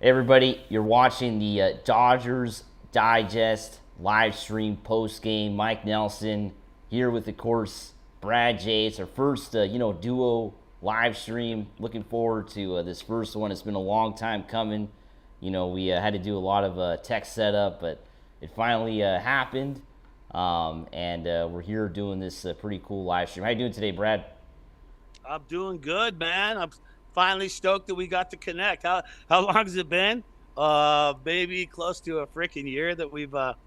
Hey everybody, you're watching the Dodgers Digest live stream post game. Mike Nelson here with, of course, Brad J. It's our first, duo live stream. Looking forward to this first one. It's been a long time coming. We had to do a lot of tech setup, but it finally happened. And we're here doing this pretty cool live stream. How you doing today, Brad? I'm doing good, man. I'm finally stoked that we got to connect. How long has it been? Maybe close to a freaking year that we've not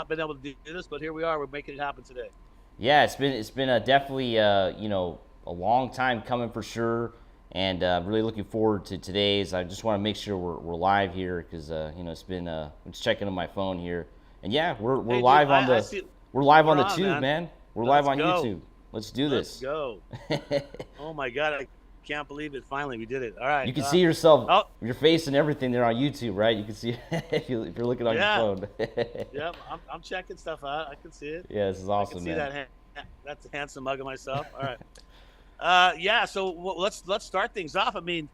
been able to do this, but here we are. We're making it happen today. Yeah, it's been definitely a long time coming for sure, and really looking forward to today's. I just want to make sure we're live here because it's been I'm just checking on my phone here, and yeah, we're Hey, dude, live on I the see. we're live on We're the on, tube, man. man. We're live Let's on go. YouTube. Let's do Let's this. go. Oh my god, I can't believe it. Finally, we did it. All right. You can see yourself, Oh your face and everything there on YouTube, right? You can see if you're looking on your yeah, phone. yeah. I'm checking stuff out. I can see it. Yeah, this is I can awesome, see man. that. That's a handsome mug of myself. All right. Yeah. So let's start things off. I mean,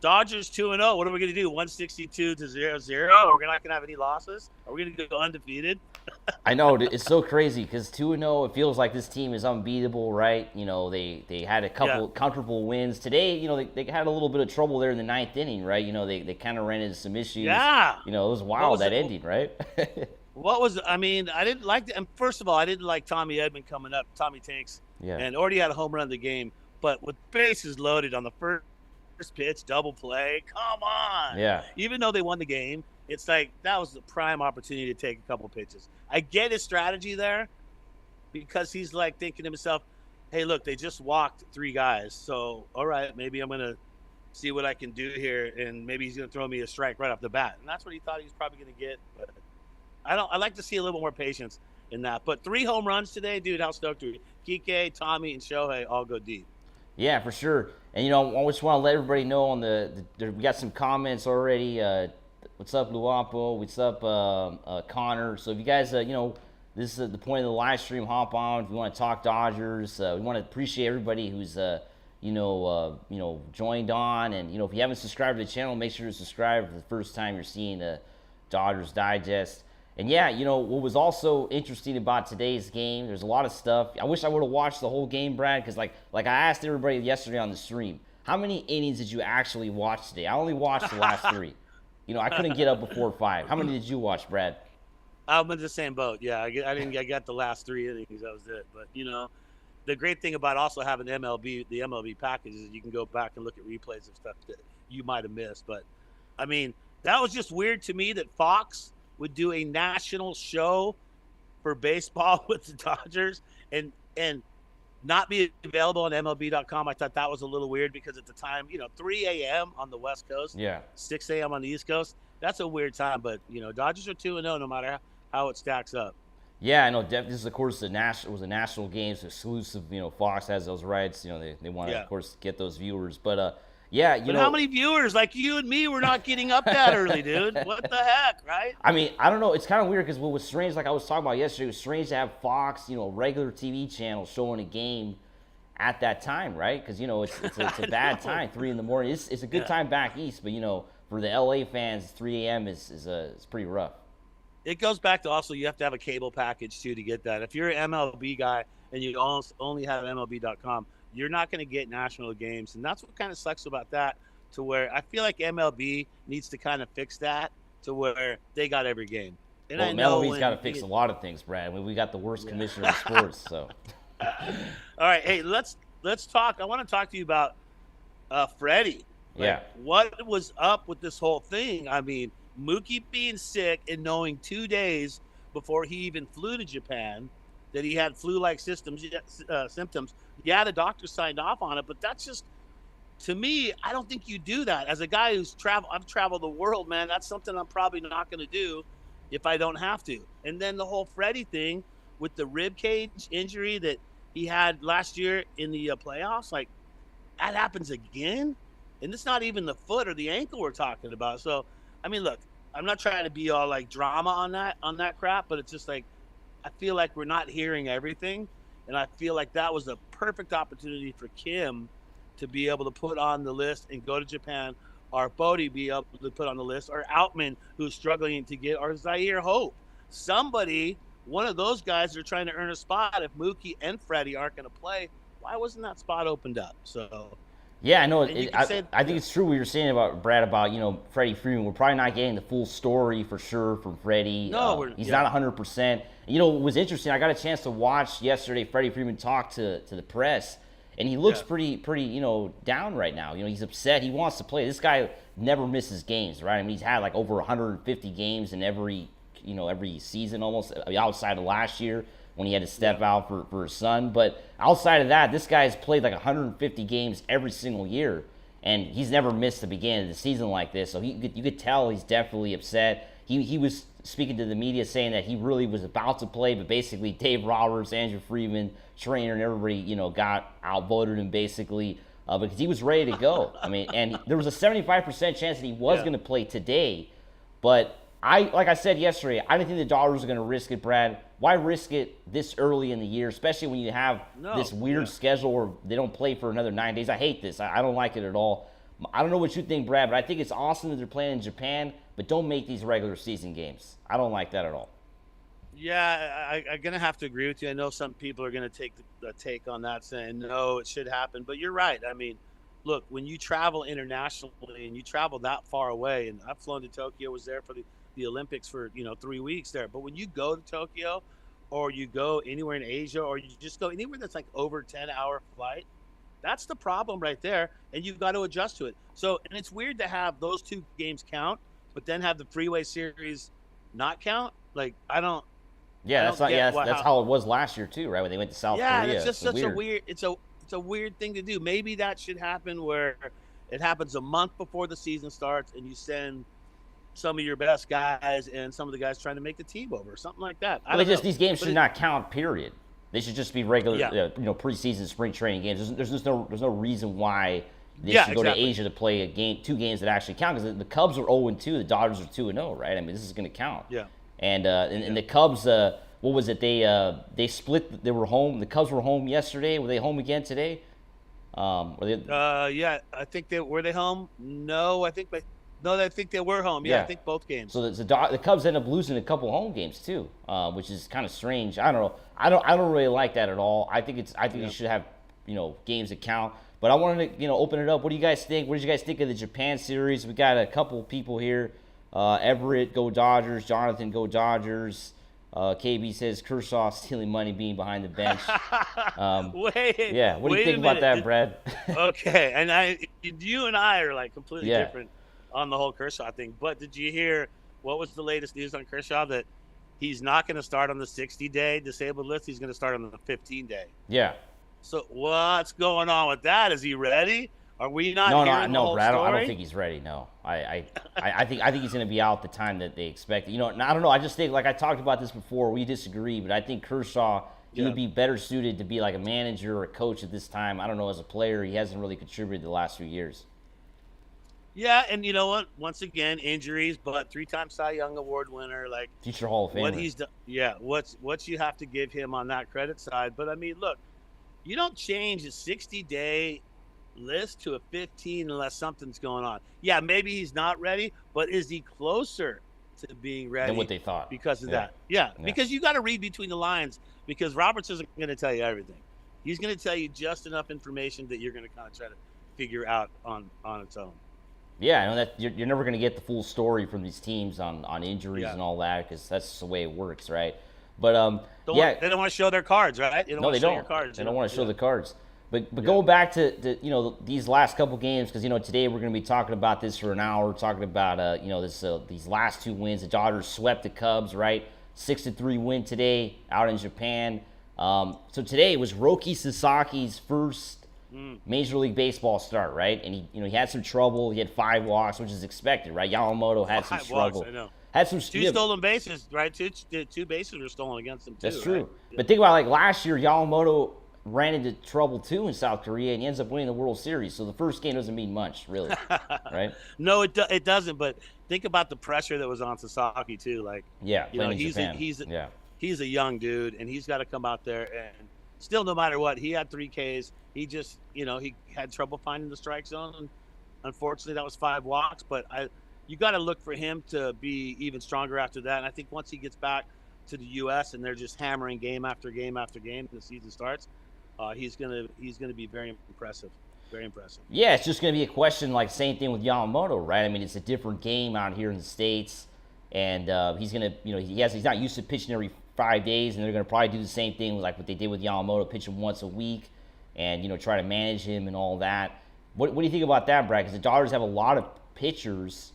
Dodgers 2-0. What are we going to do? 162 to 0-0. We're not going to have any losses. Are we going to go undefeated? I know it's so crazy because 2-0, it feels like this team is unbeatable, right? They had a Yeah. couple comfortable wins today. They had a little bit of trouble there in the ninth inning, right? They kind of ran into some issues. Yeah. It was What wild was that it? ending, right? What was? I mean, I didn't like. And first of all, I didn't like Tommy Edman coming up. Tommy Tanks, Yeah, and already had a home run in the game. But with bases loaded on the first pitch, double play. Come on. yeah, Even though they won the game, it's like that was the prime opportunity to take a couple pitches. I get his strategy there because he's like thinking to himself, "Hey, look, they just walked three guys, so all right, maybe I'm gonna see what I can do here, and maybe he's gonna throw me a strike right off the bat." And that's what he thought he was probably gonna get. But I don't. I like to see a little more patience in that. But 3 home runs today, dude. How stoked are you? Kike, Tommy, and Shohei all go deep. yeah, for sure. And I just want to let everybody know on we got some comments already. What's up, Luapo? What's up, Connor? So if you guys, this is the point of the live stream. Hop on if you want to talk Dodgers. We want to appreciate everybody who's joined on, and if you haven't subscribed to the channel, make sure to subscribe for the first time you're seeing Dodgers Digest. And yeah, what was also interesting about today's game, there's a lot of stuff. I wish I would have watched the whole game, Brad, because like I asked everybody yesterday on the stream, how many innings did you actually watch today? I only watched the last three. I couldn't get up before 5. How many did you watch, Brad? I'm in the same boat. Yeah, I didn't. I got the last 3 innings. That was it. But the great thing about also having the MLB package is you can go back and look at replays of stuff that you might have missed. But I mean, that was just weird to me that Fox would do a national show for baseball with the Dodgers and not be available on MLB.com. I thought that was a little weird because at the time, 3 a.m. on the West Coast, Yeah. 6 a.m. on the East Coast, that's a weird time. But, Dodgers are 2-0 no matter how it stacks up. Yeah, I know. This is, of course, it was a national game, so exclusive. Fox has those rights. They want to, Yeah. of course, get those viewers. But yeah, But how many viewers like you and me were not getting up that early, dude? What the heck, right? I mean, I don't know. It's kind of weird because what was strange, like I was talking about yesterday, it was strange to have Fox, a regular TV channel showing a game at that time, right? Because it's a bad time, 3 in the morning. It's a good Yeah. time back east, but for the LA fans, 3 a.m. is pretty rough. It goes back to also you have to have a cable package too to get that. If you're an MLB guy and you only have MLB.com, you're not going to get national games, and that's what kind of sucks about that. To where I feel like MLB needs to kind of fix that to where they got every game. And Well, I know MLB's got to fix a lot of things, Brad. I mean, we got the worst commissioner of sports, so. All right, hey, let's talk. I want to talk to you about Freddie. Yeah. What was up with this whole thing? I mean, Mookie being sick and knowing 2 days before he even flew to Japan that he had flu-like symptoms. Yeah, the doctor signed off on it, but that's just, to me, I don't think you do that. As a guy I've traveled the world, man. That's something I'm probably not going to do if I don't have to. And then the whole Freddie thing with the rib cage injury that he had last year in the playoffs, like that happens again. And it's not even the foot or the ankle we're talking about. So, I mean, look, I'm not trying to be all like drama on that crap, but it's just like I feel like we're not hearing everything, and I feel like that was a perfect opportunity for Kim to be able to put on the list and go to Japan or Bodie be able to put on the list, or Outman, who's struggling to get, or Zaire Hope. Somebody, one of those guys are trying to earn a spot. If Mookie and Freddie aren't going to play, why wasn't that spot opened up? So, Yeah, no, and you can say, I think it's true what you're saying about Brad about Freddie Freeman. We're probably not getting the full story for sure from Freddie. No, he's not 100%. It was interesting. I got a chance to watch yesterday. Freddie Freeman talk to the press, and he looks pretty down right now. He's upset. He wants to play. This guy never misses games, right? I mean, he's had like over 150 games in every season almost, outside of last year when he had to step out for his son. But outside of that, this guy's played like 150 games every single year, and he's never missed the beginning of the season like this. So you could tell he's definitely upset. He was speaking to the media saying that he really was about to play, but basically Dave Roberts, Andrew Friedman, trainer, and everybody got outvoted him basically because he was ready to go. I mean, and there was a 75% chance that he was going to play today, but like I said yesterday, I didn't think the Dodgers were going to risk it, Brad. Why risk it this early in the year, especially when you have this weird schedule where they don't play for another 9 days? I hate this. I don't like it at all. I don't know what you think, Brad, but I think it's awesome that they're playing in Japan, but don't make these regular season games. I don't like that at all. Yeah, I'm going to have to agree with you. I know some people are going to take the take on that, saying, no, it should happen. But you're right. I mean, look, when you travel internationally and you travel that far away, and I've flown to Tokyo, was there for the Olympics for 3 weeks there, but when you go to Tokyo or you go anywhere in Asia or you just go anywhere that's like over 10-hour flight, that's the problem right there, and you've got to adjust to it. So, and it's weird to have those 2 games count, but then have the freeway series not count. Like, I don't. Yeah, that's how it was last year too, right? When they went to South Korea. Yeah, it's just such a weird. It's a weird thing to do. Maybe that should happen where it happens a month before the season starts, and you send some of your best guys and some of the guys trying to make the team over, something like that. These games should not count. Period. They should just be regular, preseason spring training games. There's no reason why they should go to Asia to play 2 games that actually count, because the Cubs are 0-2, the Dodgers are 2-0, right? I mean, this is going to count. Yeah. And the Cubs, what was it? They split. They were home. The Cubs were home yesterday. Were they home again today? Yeah, I think were they home? No, I think they were home. Yeah, I think both games. So the Cubs ended up losing a couple home games too, which is kind of strange. I don't know. I don't really like that at all. I think you should have games that count. But I wanted to open it up. What do you guys think? What did you guys think of the Japan series? We got a couple people here. Everett, go Dodgers. Jonathan, go Dodgers. KB says Kershaw stealing money, being behind the bench. Wait. Yeah. What do you think about that, Brad? Okay, and you and I are like completely different on the whole Kershaw thing. But did you hear what was the latest news on Kershaw? That he's not going to start on the 60-day disabled list. He's going to start on the 15-day. Yeah. So what's going on with that? Is he ready? Are we not? No, Brad. I don't think he's ready. No, I think he's going to be out the time that they expect. I don't know. I just think, like I talked about this before, we disagree, but I think Kershaw, he would be better suited to be like a manager or a coach at this time. I don't know, as a player, he hasn't really contributed the last few years. Yeah, and you know what? Once again, injuries, but 3-time Cy Young Award winner, like future Hall of Famer. What he's done, what you have to give him on that credit side. But I mean, look, you don't change a 60-day list to a 15 unless something's going on. Yeah, maybe he's not ready, but is he closer to being ready than what they thought because of that? Yeah, because you got to read between the lines, because Roberts isn't going to tell you everything. He's going to tell you just enough information that you're going to kind of try to figure out on its own. Yeah, I know that you're never going to get the full story from these teams on injuries and all that, because that's just the way it works, right? But they don't want to show their cards, right? They don't want to show your cards. They don't want to show the cards. But going back to these last couple games, because today we're going to be talking about this for an hour, talking about these last 2 wins. The Dodgers swept the Cubs, right? 6-3 win today out in Japan. So today was Roki Sasaki's first Major League Baseball start, right? And he had some trouble. He had 5 walks, which is expected, right? Yamamoto had some struggle. Walks, I know. Had some 2 stolen bases, right? Two bases were stolen against him too. That's true. Right? But think about, like, last year, Yamamoto ran into trouble too in South Korea, and he ends up winning the World Series. So the first game doesn't mean much, really, right? No, it doesn't. But think about the pressure that was on Sasaki too. Like, he's a young dude, and he's got to come out there and still, no matter what, he had 3 Ks. He just, he had trouble finding the strike zone, and Unfortunately, that was 5 walks, but you got to look for him to be even stronger after that. And I think once he gets back to the U.S. and they're just hammering game after game after game, and the season starts, he's gonna be very impressive. Very impressive. Yeah, it's just going to be a question like same thing with Yamamoto, right? I mean, it's a different game out here in the States, and he's going to, he's not used to pitching every 5 days, and they're going to probably do the same thing like what they did with Yamamoto, pitch him once a week, and try to manage him and all that. What do you think about that, Brad? Because the Dodgers have a lot of pitchers,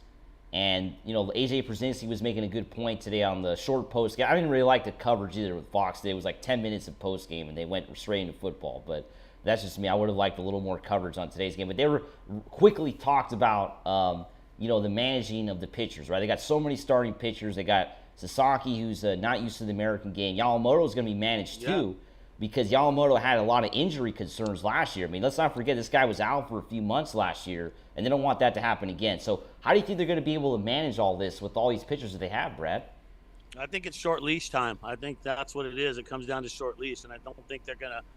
and AJ Przinsky was making a good point today on the short post game. I didn't really like the coverage either with Fox today. It was like 10 minutes of post game, and they went straight into football, but. That's just me. I would have liked a little more coverage on today's game. But they were quickly talked about, the managing of the pitchers, right? They got so many starting pitchers. They got Sasaki, who's not used to the American game. Yamamoto is going to be managed too because Yamamoto had a lot of injury concerns last year. I mean, let's not forget this guy was out for a few months last year, and they don't want that to happen again. So how do you think they're going to be able to manage all this with all these pitchers that they have, Brad? I think it's short leash time. I think that's what it is. It comes down to short leash, and I don't think they're going to –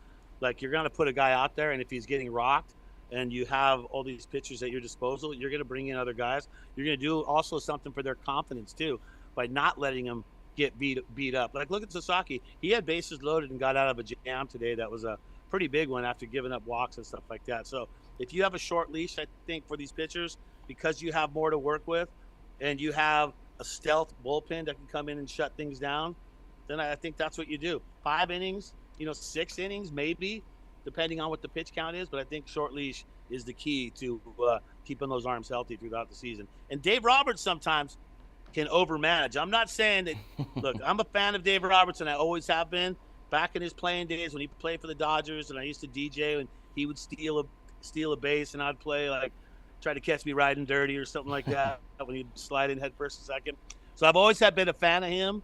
you're going to put a guy out there, and if he's getting rocked and you have all these pitchers at your disposal, you're going to bring in other guys. You're going to do also something for their confidence, too, by not letting them get beat up. Like, look at Sasaki. He had bases loaded and got out of a jam today. That was a pretty big one after giving up walks and stuff like that. So if you have a short leash, I think, for these pitchers, because you have more to work with and you have a stealth bullpen that can come in and shut things down, then I think that's what you do. 5 innings. 6 innings maybe, depending on what the pitch count is. But I think short leash is the key to keeping those arms healthy throughout the season. And Dave Roberts sometimes can overmanage. I'm not saying that. Look, I'm a fan of Dave Roberts, and I always have been. Back in his playing days when he played for the Dodgers, and I used to DJ, and he would steal a base, and I'd play try to catch me riding dirty or something like that when he'd slide in head first and second. So I've always been a fan of him.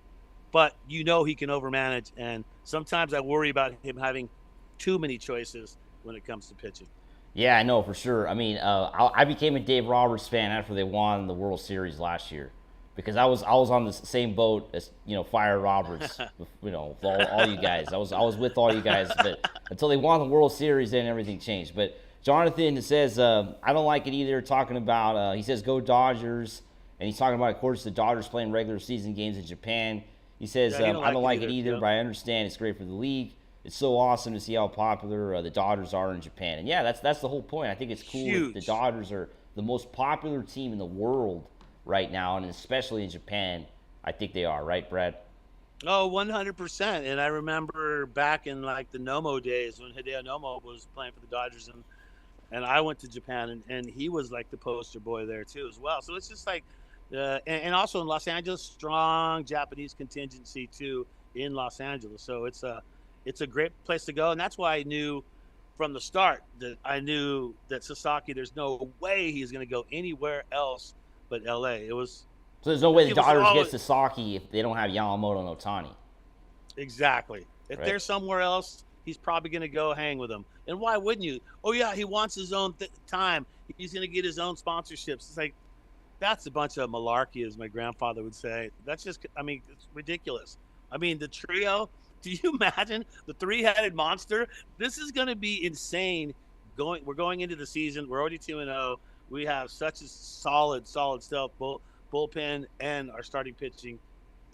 But he can overmanage, and sometimes I worry about him having too many choices when it comes to pitching. Yeah, I know for sure. I mean, I became a Dave Roberts fan after they won the World Series last year, because I was on the same boat as Fire Roberts, with, all you guys. I was with all you guys, but until they won the World Series, then everything changed. But Jonathan says I don't like it either. Talking about he says go Dodgers, and he's talking about of course the Dodgers playing regular season games in Japan. He says, I don't like it either, but I understand it's great for the league. It's so awesome to see how popular the Dodgers are in Japan. And, yeah, that's the whole point. I think it's cool that the Dodgers are the most popular team in the world right now, and especially in Japan. I think they are, right, Brad? Oh, 100%. And I remember back in, the Nomo days when Hideo Nomo was playing for the Dodgers, and I went to Japan, and he was, the poster boy there, too, as well. So it's just and also in Los Angeles, strong Japanese contingency too in Los Angeles. So it's a great place to go, and that's why I knew from the start that Sasaki, there's no way he's going to go anywhere else but LA. So there's no way the Dodgers get Sasaki if they don't have Yamamoto and Ohtani. Exactly. If they're somewhere else, he's probably going to go hang with them. And why wouldn't you? Oh yeah, he wants his own time. He's going to get his own sponsorships. It's that's a bunch of malarkey, as my grandfather would say. That's just, it's ridiculous. The trio, do you imagine the 3-headed monster? This is going to be insane. We're going into the season. We're already 2-0. We have such a solid stealth bullpen, and our starting pitching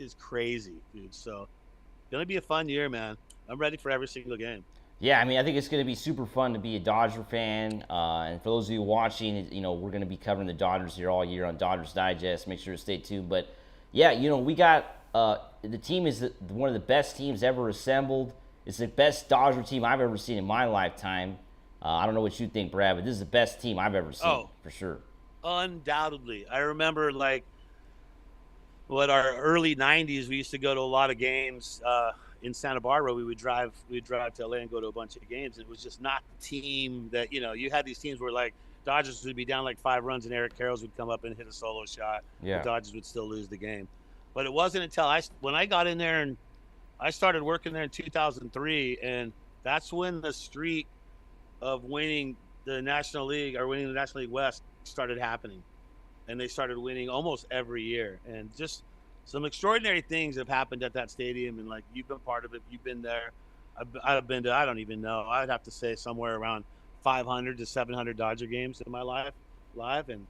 is crazy, dude. So, going to be a fun year, man. I'm ready for every single game. Yeah, I think it's going to be super fun to be a Dodger fan. And for those of you watching, we're going to be covering the Dodgers here all year on Dodgers Digest. Make sure to stay tuned. But, yeah, we got the team is one of the best teams ever assembled. It's the best Dodger team I've ever seen in my lifetime. I don't know what you think, Brad, but this is the best team I've ever seen, for sure. Undoubtedly. I remember, our early 90s, we used to go to a lot of games in Santa Barbara. We'd drive to LA and go to a bunch of games. It was just not the team that, you had these teams where Dodgers would be down 5 runs and Eric Karros would come up and hit a solo shot. Yeah. The Dodgers would still lose the game. But it wasn't until when I got in there and I started working there in 2003, and that's when the streak of winning the National League West started happening. And they started winning almost every year. And just some extraordinary things have happened at that stadium, and you've been part of it. You've been there. I've been to, I don't even know, I'd have to say somewhere around 500 to 700 Dodger games in my life. live, and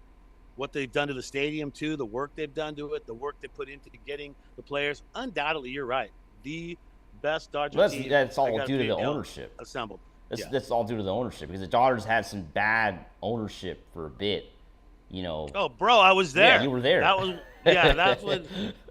what they've done to the stadium too, the work they've done to it, the work they put into getting the players. Undoubtedly, you're right. The best Dodger team. That's all due to the ownership. Assembled. That's all due to the ownership because the Dodgers had some bad ownership for a bit. Oh, bro, I was there. Yeah, you were there. That's when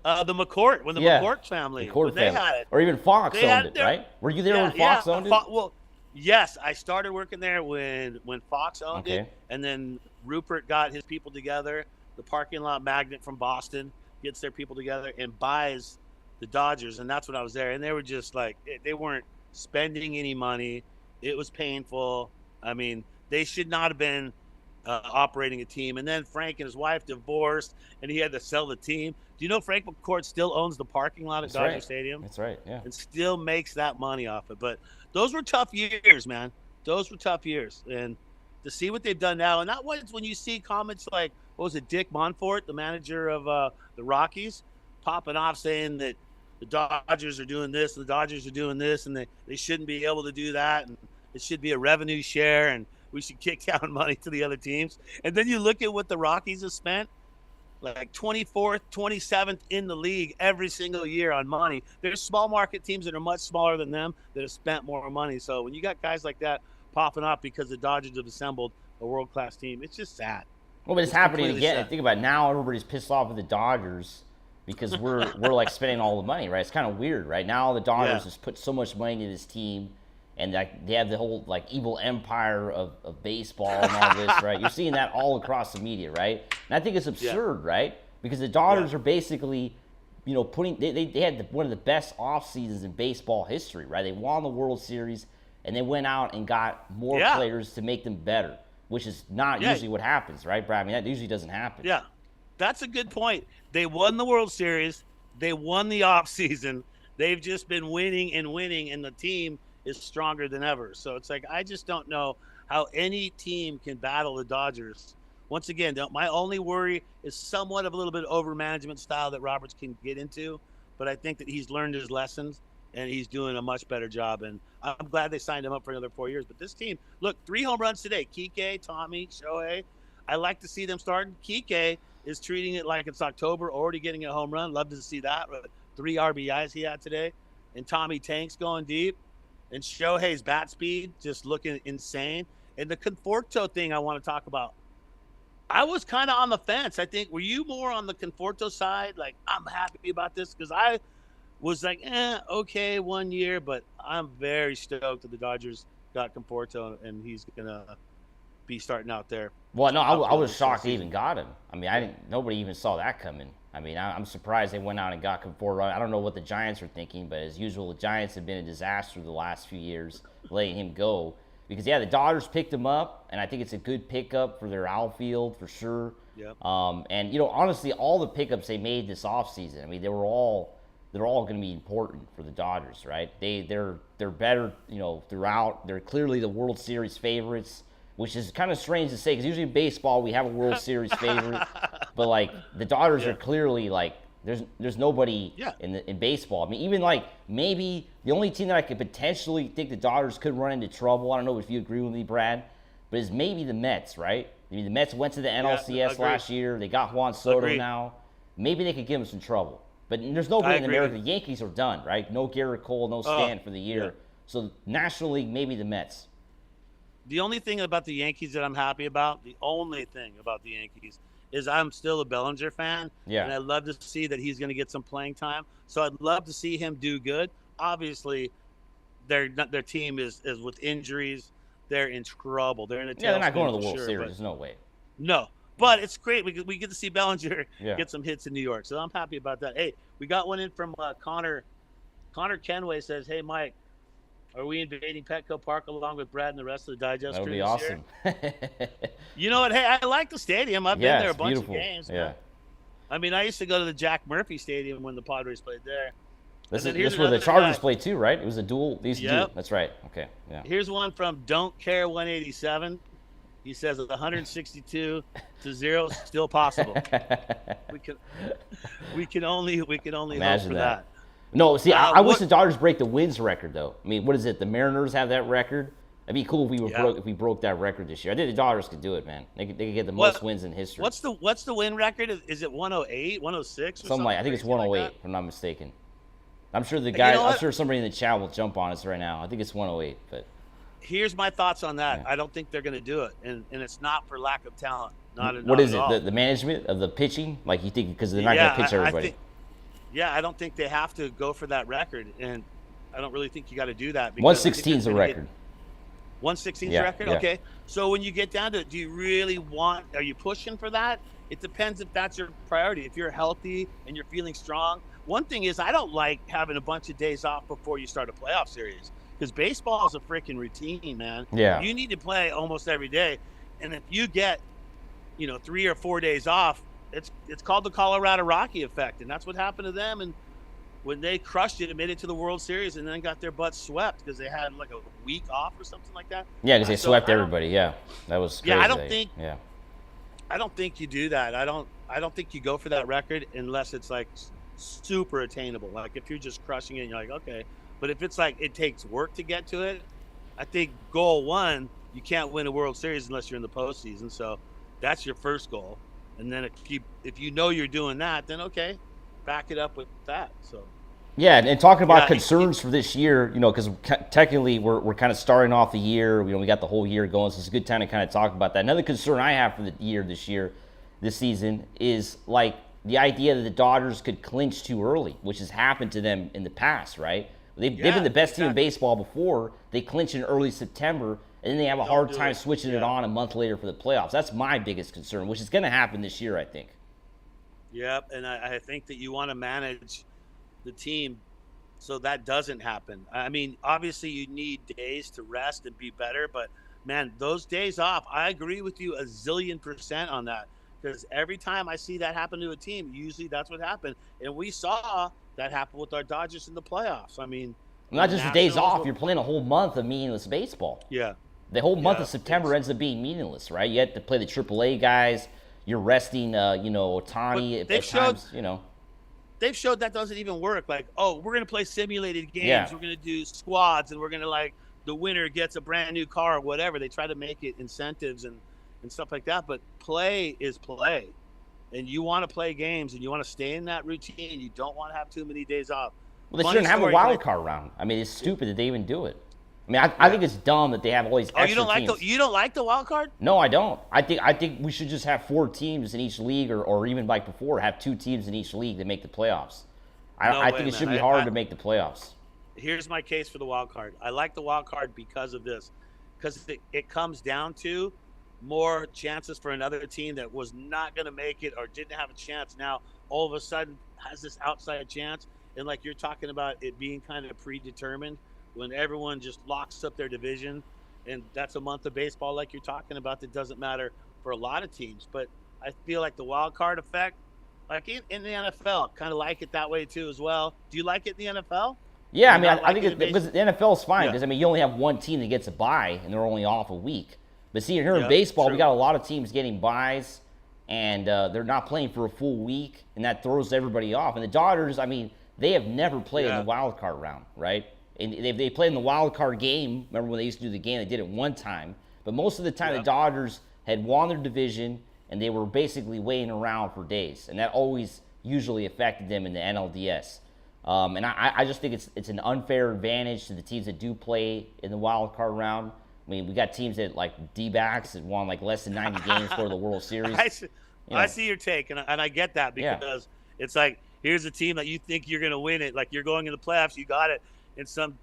the McCourt, McCourt family, they had it. Or even Fox owned it, right? Were you there when Fox owned it? Well, yes, I started working there when Fox owned it, and then Rupert got his people together. The parking lot magnet from Boston gets their people together and buys the Dodgers, and that's when I was there. And they were just like, they weren't spending any money. It was painful. I mean, they should not have been operating a team. And then Frank and his wife divorced, and he had to sell the team. Do you know Frank McCourt still owns the parking lot at Dodger Stadium? That's right, yeah. And still makes that money off it. But those were tough years, man. Those were tough years. And to see what they've done now, and that was when you see comments like, what was it, Dick Monfort, the manager of the Rockies, popping off saying that the Dodgers are doing this, the Dodgers are doing this, and they shouldn't be able to do that, and it should be a revenue share, and we should kick down money to the other teams. And then you look at what the Rockies have spent, like 24th, 27th in the league every single year on money. There's small market teams that are much smaller than them that have spent more money. So when you got guys like that popping up because the Dodgers have assembled a world-class team, it's just sad. Well, but it's happening again. Sad. Think about it. Now everybody's pissed off with the Dodgers because we're like spending all the money, right? It's kind of weird, right? Now the Dodgers just put so much money into this team, and like they have the whole like evil empire of baseball and all this, right? You're seeing that all across the media, right? And I think it's absurd, right? Because the Dodgers are basically, putting they had one of the best off seasons in baseball history, right? They won the World Series, and they went out and got more players to make them better, which is not usually what happens, right, Brad? I mean, that usually doesn't happen. Yeah, that's a good point. They won the World Series. They won the offseason. They've just been winning, and the team is stronger than ever. So it's like, I just don't know how any team can battle the Dodgers. Once again, my only worry is somewhat of a little bit of over-management style that Roberts can get into, but I think that he's learned his lessons, and he's doing a much better job. And I'm glad they signed him up for another 4 years. But this team, look, 3 home runs today. Kike, Tommy, Shohei. I like to see them starting. Kike is treating it like it's October, already getting a home run. Love to see that. 3 RBIs he had today. And Tommy Tank's going deep. And Shohei's bat speed just looking insane. And the Conforto thing I want to talk about. I was kind of on the fence. I think, were you more on the Conforto side? Like, I'm happy about this because I was like, okay, 1 year, but I'm very stoked that the Dodgers got Conforto and he's gonna be starting out there. Well, no, I was shocked they even got him. I mean, nobody even saw that coming. I mean, I'm surprised they went out and got Conforto. I don't know what the Giants were thinking, but as usual, the Giants have been a disaster the last few years, letting him go. Because, the Dodgers picked him up, and I think it's a good pickup for their outfield for sure. Yep. And, honestly, all the pickups they made this offseason, I mean, they're all going to be important for the Dodgers, right? They're better, throughout. They're clearly the World Series favorites, which is kind of strange to say because usually in baseball we have a World Series favorite, but like the Dodgers are clearly like there's nobody in baseball. I mean, even like maybe the only team that I could potentially think the Dodgers could run into trouble. I don't know if you agree with me, Brad, but is maybe the Mets, right? I mean, the Mets went to the NLCS last year. They got Juan Soto now. Maybe they could give them some trouble. But there's nobody in America. The Yankees are done, right? No Garrett Cole, no Stan for the year. Yeah. So National League, maybe the Mets. The only thing about the Yankees that I'm happy about, is I'm still a Bellinger fan. Yeah. And I love to see that he's going to get some playing time. So I'd love to see him do good. Obviously, their team is with injuries. They're in trouble. They're in a they're not going to the World Series. There's no way. No. But it's great. We get to see Bellinger get some hits in New York. So I'm happy about that. Hey, we got one in from Connor. Connor Kenway says, hey, Mike, are we invading Petco Park along with Brad and the rest of the Digest crew? That would be awesome. You know what? Hey, I like the stadium. I've been there a bunch of games. Yeah. Man. I mean, I used to go to the Jack Murphy Stadium when the Padres played there. This is where the Chargers played too, right? It was a dual. These two. That's right. Okay. Yeah. Here's one from Don't Care 187. He says 162 to 0 still possible. we can only hope for that. No, see, I wish the Dodgers break the wins record though. I mean, what is it? The Mariners have that record. It'd be cool if we broke that record this year. I think the Dodgers could do it, man. They could get the most wins in history. What's the win record? Is it 108, 106 or something? I think it's 108 if I'm not mistaken. I'm sure the guy. I'm sure somebody in the chat will jump on us right now. I think it's 108, but here's my thoughts on that. I don't think they're going to do it, and it's not for lack of talent. What is it? The management of the pitching? Like, you think because they're not going to pitch everybody? I don't think they have to go for that record, and I don't really think you got to do that. 116 is a record. 116 is a record? Yeah. Okay. So when you get down to it, do you really are you pushing for that? It depends if that's your priority. If you're healthy and you're feeling strong. One thing is, I don't like having a bunch of days off before you start a playoff series, because baseball is a freaking routine, man. Yeah. You need to play almost every day. And if you get, 3 or 4 days off, it's called the Colorado Rocky effect, and that's what happened to them. And when they crushed it and made it to the World Series, and then got their butts swept because they had like a week off or something like that. Yeah, because they swept everybody. Yeah, that was crazy. Yeah, I don't think you do that. I don't think you go for that record unless it's like super attainable. Like if you're just crushing it, and you're like, okay. But if it's like it takes work to get to it, I think goal one, you can't win a World Series unless you're in the postseason. So that's your first goal. And then if you know you're doing that, then okay, back it up with that. So yeah, and talking about concerns for this year, because technically we're kind of starting off the year. We got the whole year going, so it's a good time to kind of talk about that. Another concern I have for the year this season, is like the idea that the Dodgers could clinch too early, which has happened to them in the past, right? They've been the best team in baseball before. They clinch in early September, and then they have a hard time switching it on a month later for the playoffs. That's my biggest concern, which is going to happen this year, I think. Yep, and I think that you want to manage the team so that doesn't happen. I mean, obviously you need days to rest and be better, but man, those days off, I agree with you 1,000,000% on that, because every time I see that happen to a team, usually that's what happened. And we saw that happen with our Dodgers in the playoffs. I mean, not just the days off, you're playing a whole month of meaningless baseball. Yeah. The whole month of September ends up being meaningless, right? You have to play the AAA guys. You're resting, Ohtani at times, They've showed that doesn't even work. Like, oh, we're going to play simulated games. Yeah. We're going to do squads, and we're going to, the winner gets a brand new car or whatever. They try to make it incentives and stuff like that. But play is play. And you want to play games, and you want to stay in that routine. You don't want to have too many days off. Well, they shouldn't have a wild card round. I mean, it's stupid that they even do it. I mean, I think it's dumb that they have all these extra teams. You don't like the wild card? No, I don't. I think we should just have 4 teams in each league, or even like before, have 2 teams in each league that make the playoffs. I think it should be harder to make the playoffs. Here's my case for the wild card. I like the wild card because of this. Because it comes down to more chances for another team that was not going to make it or didn't have a chance, now all of a sudden has this outside chance. And like you're talking about it being kind of predetermined, when everyone just locks up their division, and that's a month of baseball like you're talking about that doesn't matter for a lot of teams. But I feel like the wild card effect, like in the NFL, kind of like it that way too as well. Do you like it in the NFL? Yeah, I think because the NFL is fine, because you only have one team that gets a bye, and they're only off a week. But see, here in baseball, we got a lot of teams getting byes, and they're not playing for a full week, and that throws everybody off. And the Dodgers, they have never played in the wild card round, right? And they played in the wild card game. Remember when they used to do the game? They did it one time. But most of the time, the Dodgers had won their division, and they were basically waiting around for days. And that always usually affected them in the NLDS. And I just think it's an unfair advantage to the teams that do play in the wild card round. I mean, we got teams that, like D-backs, that won like less than 90 games for the World Series. I see your take, and I get that, because it's like, here's a team that you think you're going to win it. Like, you're going in the playoffs, you got it, and some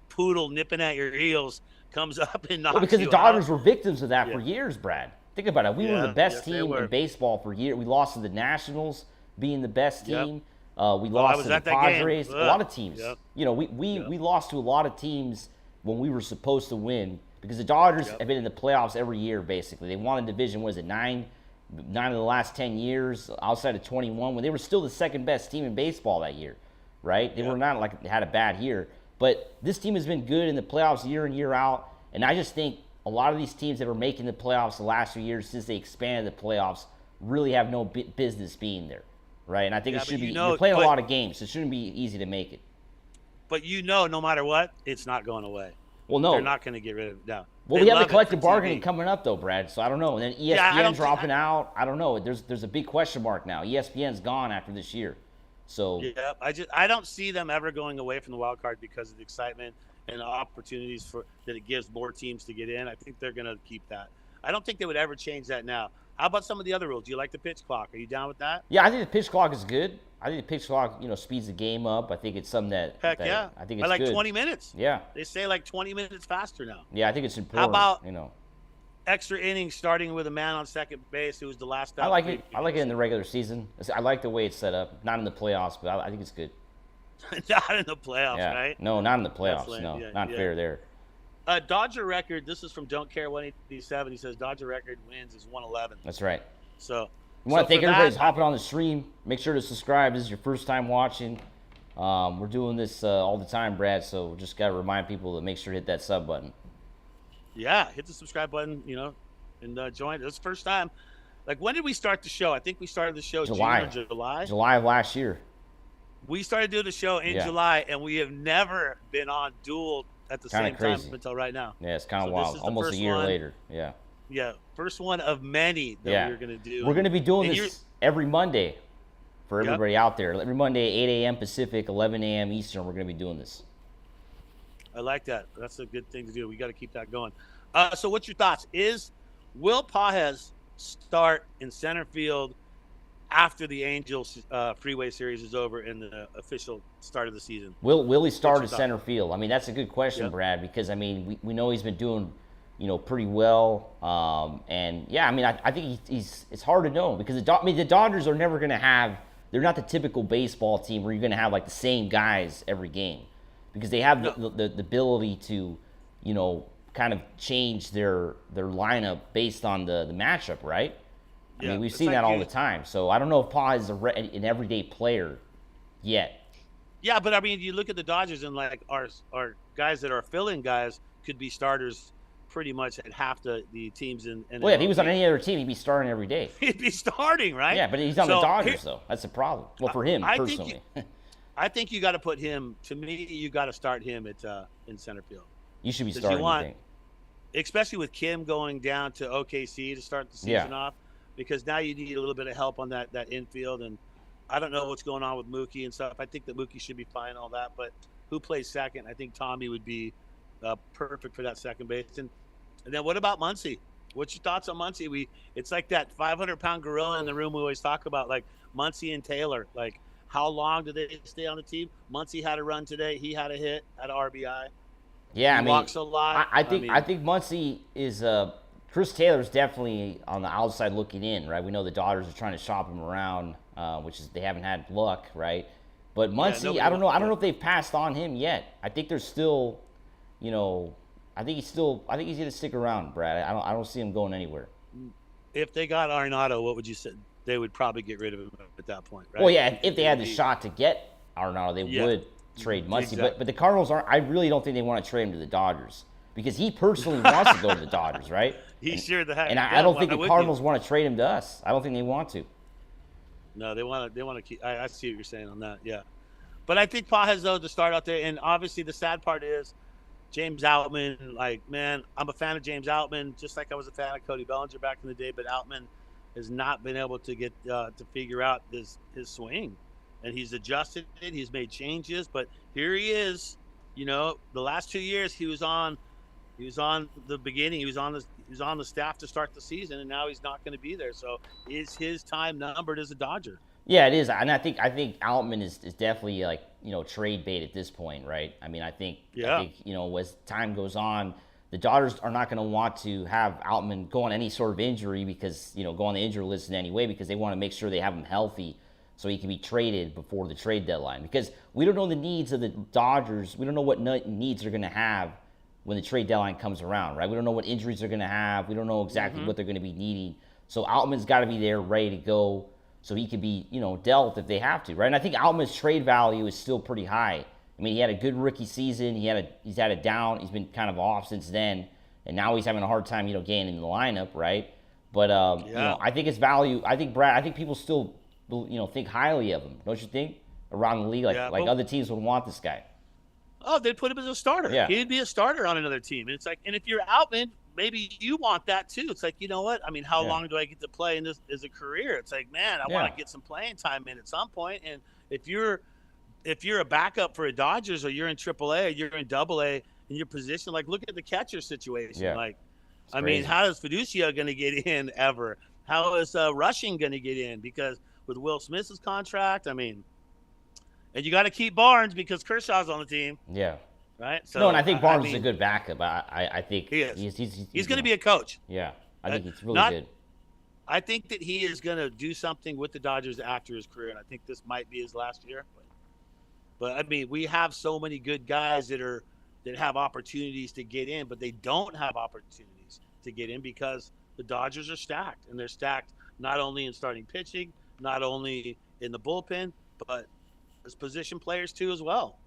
poodle nipping at your heels comes up and knocks you out. Because the Dodgers were victims of that for years, Brad. Think about it. We were the best team in baseball for years. We lost to the Nationals, being the best team. We lost to the Pajes. A lot of teams. We lost to a lot of teams when we were supposed to win, because the Dodgers have been in the playoffs every year, basically. They won a division, what is it, 9 of the last 10 years, outside of 21, when they were still the second best team in baseball that year, right? They were not like they had a bad year. But this team has been good in the playoffs year in, year out. And I just think a lot of these teams that were making the playoffs the last few years, since they expanded the playoffs, really have no business being there, right? And I think it should be, you're playing a lot of games, so it shouldn't be easy to make it. But no matter what, it's not going away. Well, no. They're not going to get rid of him. No. Well, They we have the love it collective for bargaining TV. coming up, though, Brad. So I don't know. And then ESPN Yeah, I don't dropping out. I don't know. There's a big question mark now. ESPN's gone after this year. So Yeah, I don't see them ever going away from the wild card because of the excitement and the opportunities that it gives more teams to get in. I think they're going to keep that. I don't think they would ever change that now. How about some of the other rules? Do you like the pitch clock? Are you down with that? yeah, I think the pitch clock is good. I think the pitch clock, speeds the game up. I think it's something Heck yeah. I think I it's like good. 20 minutes. Yeah. They say like 20 minutes faster now. Yeah, I think it's important. How about extra innings starting with a man on second base who was the last out? I like it. I like it in the regular season. I like the way it's set up. Not in the playoffs, but I think it's good. Not in the playoffs, Yeah. right? No, not in the playoffs. That's No, lame. not Yeah. fair there. Dodger record, this is from Don't Care 187. He says Dodger record wins is 111. That's right. So We want to thank for everybody who's that, hopping on the stream. Make sure to subscribe. This is your first time watching. We're doing this all the time, Brad, so just got to remind people to make sure to hit that sub button. yeah, hit the subscribe button, and join. This is the first time. Like, when did we start the show? I think we started the show July. June or July. July of last year. We started doing the show in Yeah. July, and we have never been on dual at the Kinda same crazy. time until right now. Yeah, it's kind of So this wild. is the Almost a first year one. later. Yeah. Yeah, first one of many that Yeah. we're going to do. We're going to be doing And this every Monday for Yep. everybody out there. Every Monday, 8 a.m. Pacific, 11 a.m. Eastern, we're going to be doing this. I like that. That's a good thing to do. We got to keep that going. So what's your thoughts? Will Pajes start in center field after the Angels Freeway Series is over and the official start of the season? Will he start What's at your center field? I mean, that's a good question, Yep. Brad, because, I mean, we know he's been doing, pretty well. And, yeah, I mean, I think it's hard to know because, the Dodgers are never going to have – they're not the typical baseball team where you're going to have, like, the same guys every game because they have the ability to, kind of change their lineup based on the matchup, right? I mean, we've it's seen like that all the time. So I don't know if Pa is an everyday player yet. Yeah, but I mean, you look at the Dodgers and like our guys that are fill-in guys could be starters pretty much at half the teams in. Well, if he was on any other team, he'd be starting every day. he'd be starting, right? Yeah, but he's on the So, Dodgers, though. That's the problem. Well, for him, personally. I think you got to put him. To me, you got to start him at in center field. You should be 'Cause starting, I think. Especially with Kim going down to OKC to start the season off, because now you need a little bit of help on that infield. And I don't know what's going on with Mookie and stuff. I think that Mookie should be fine, all that. But who plays second? I think Tommy would be perfect for that second base. And then what about Muncy? What's your thoughts on Muncy? It's like that 500-pound gorilla in the room we always talk about, like Muncy and Taylor. Like, how long do they stay on the team? Muncy had a run today. He had a hit, had an RBI. Yeah, He I mean, walks a lot. I think Muncy is Chris Taylor's definitely on the outside looking in, right? We know the Dodgers are trying to shop him around, which is they haven't had luck, right? But Muncy, I don't know if they've passed on him yet. I think there's still, I think he's going to stick around, Brad. I don't see him going anywhere. If they got Arenado, what would you say? They would probably get rid of him at that point, right? Well, yeah, if they had the shot to get Arenado, they would trade Muncy. Exactly. But the Cardinals aren't. I really don't think they want to trade him to the Dodgers because he personally wants to go to the Dodgers, right? Sure the heck. And I don't think the Cardinals want to trade him to us. I don't think they want to. No, they want to keep. I see what you're saying on that. Yeah, but I think Pajes though to start out there, and obviously the sad part is James Outman. Like, man, I'm a fan of James Outman, just like I was a fan of Cody Bellinger back in the day. But Outman has not been able to get to figure out his swing, and he's adjusted it. He's made changes, but here he is. The last 2 years he was on the beginning. He was on the staff to start the season, and now he's not going to be there. So is his time numbered as a Dodger? Yeah, it is, and I think Outman is definitely like trade bait at this point, right? I mean, I think as time goes on, the Dodgers are not going to want to have Outman go on any sort of injury because go on the injury list in any way because they want to make sure they have him healthy so he can be traded before the trade deadline. Because we don't know the needs of the Dodgers. We don't know what needs they're going to have when the trade deadline comes around, right? We don't know what injuries they're going to have. We don't know exactly what they're going to be needing. So Outman's got to be there, ready to go, so he could be, dealt if they have to, right? And I think Outman's trade value is still pretty high. I mean, he had a good rookie season. He's had a down. He's been kind of off since then, and now he's having a hard time, getting in the lineup, right? But I think his value. I think Brad. I think people still, think highly of him. Don't you think? Around the league, like other teams would want this guy. Oh, they'd put him as a starter. Yeah. He'd be a starter on another team. And it's like, and if you're Outman, maybe you want that too. It's like, you know what? I mean, how long do I get to play in this as a career? It's like, man, I want to get some playing time in at some point. And if you're a backup for a Dodgers, or you're in AAA, or you're in AA in your position, like look at the catcher situation. Yeah. Like, I mean, how is Fiducia going to get in ever? How is Rushing going to get in? Because with Will Smith's contract, I mean, and you got to keep Barnes because Kershaw's on the team. Yeah. Right. So, no, and I think Barnes is a good backup. I think he is. He's going to be a coach. Yeah, I think he's really good. I think that he is going to do something with the Dodgers after his career, and I think this might be his last year. But I mean, we have so many good guys that have opportunities to get in, but they don't have opportunities to get in because the Dodgers are stacked, and they're stacked not only in starting pitching, not only in the bullpen, but as position players too as well.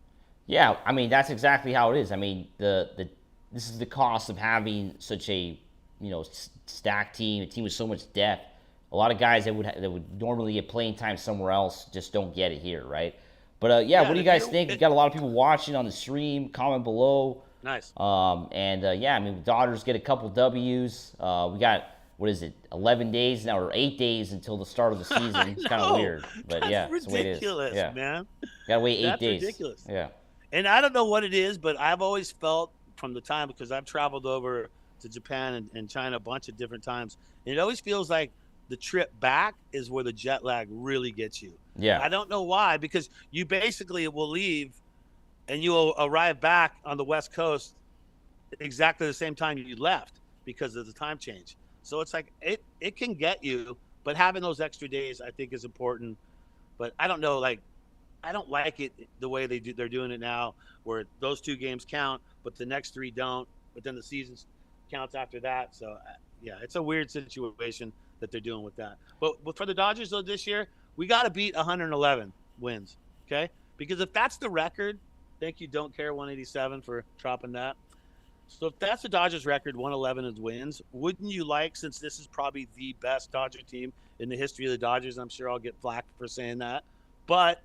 Yeah, I mean that's exactly how it is. I mean this is the cost of having such a stacked team, a team with so much depth. A lot of guys that would normally get playing time somewhere else just don't get it here, right? But what do you guys think? We've got a lot of people watching on the stream. Comment below. Nice. I mean, the Dodgers get a couple W's. We got, 11 days now, or 8 days until the start of the season. It's kind of weird, but that's it's the way it is. Ridiculous, man. Gotta wait 8 days. That's ridiculous. Yeah. And I don't know what it is, but I've always felt from the time, because I've traveled over to Japan and China a bunch of different times, and it always feels like the trip back is where the jet lag really gets you. Yeah. I don't know why, because you basically will leave and you will arrive back on the West Coast exactly the same time you left because of the time change. So it's like it can get you, but having those extra days I think is important. But I don't know, like I don't like it the way they're doing it now, where those 2 games count, but the next 3 don't, but then the season counts after that. So yeah, it's a weird situation that they're doing with that. But for the Dodgers though this year, we got to beat 111 wins, okay? Because if that's the record, thank you, Don't Care 187 for dropping that. So if that's the Dodgers record, 111 is wins, wouldn't you like, since this is probably the best Dodger team in the history of the Dodgers, I'm sure I'll get flack for saying that, but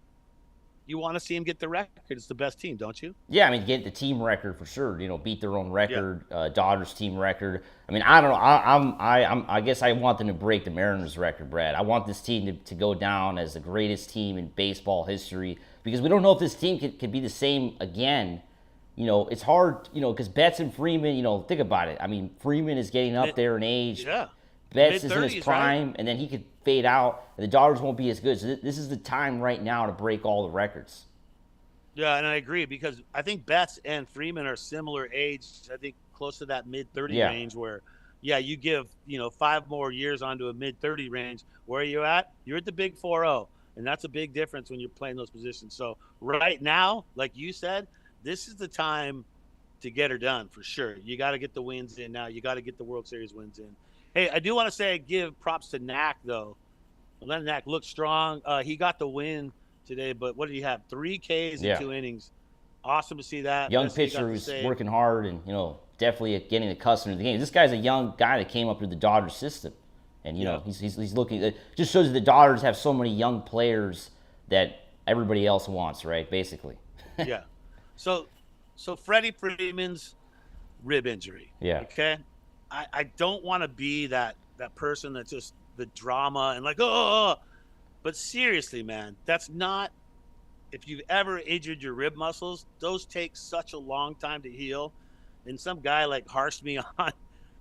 you want to see them get the record. It's the best team, don't you? Yeah, I mean, get the team record for sure. Beat their own record, Dodgers team record. I mean, I don't know. I guess I want them to break the Mariners record, Brad. I want this team to go down as the greatest team in baseball history, because we don't know if this team could be the same again. It's hard, because Betts and Freeman, think about it. I mean, Freeman is getting up there in age. Yeah. Betts is in his prime, right? And then he could fade out, and the Dodgers won't be as good. So this is the time right now to break all the records. Yeah, and I agree, because I think Betts and Freeman are similar age. I think close to that mid-30 range where, you give, 5 more years onto a mid-30 range. Where are you at? You're at the big 4-0, and that's a big difference when you're playing those positions. So right now, like you said, this is the time to get her done for sure. You got to get the wins in now. You got to get the World Series wins in. Hey, I do want to say give props to Knack, though. Let Knack look strong. He got the win today, but what did he have? 3 Ks in 2 innings. Awesome to see that. Young pitcher who's working hard and, definitely getting accustomed to the game. This guy's a young guy that came up through the Dodgers system. And, he's looking – it just shows that the Dodgers have so many young players that everybody else wants, right, basically. Yeah. So Freddie Freeman's rib injury. Yeah. Okay? I don't want to be that person that's just the drama and like, oh, but seriously, man, that's not, if you've ever injured your rib muscles, those take such a long time to heal. And some guy like harshed me on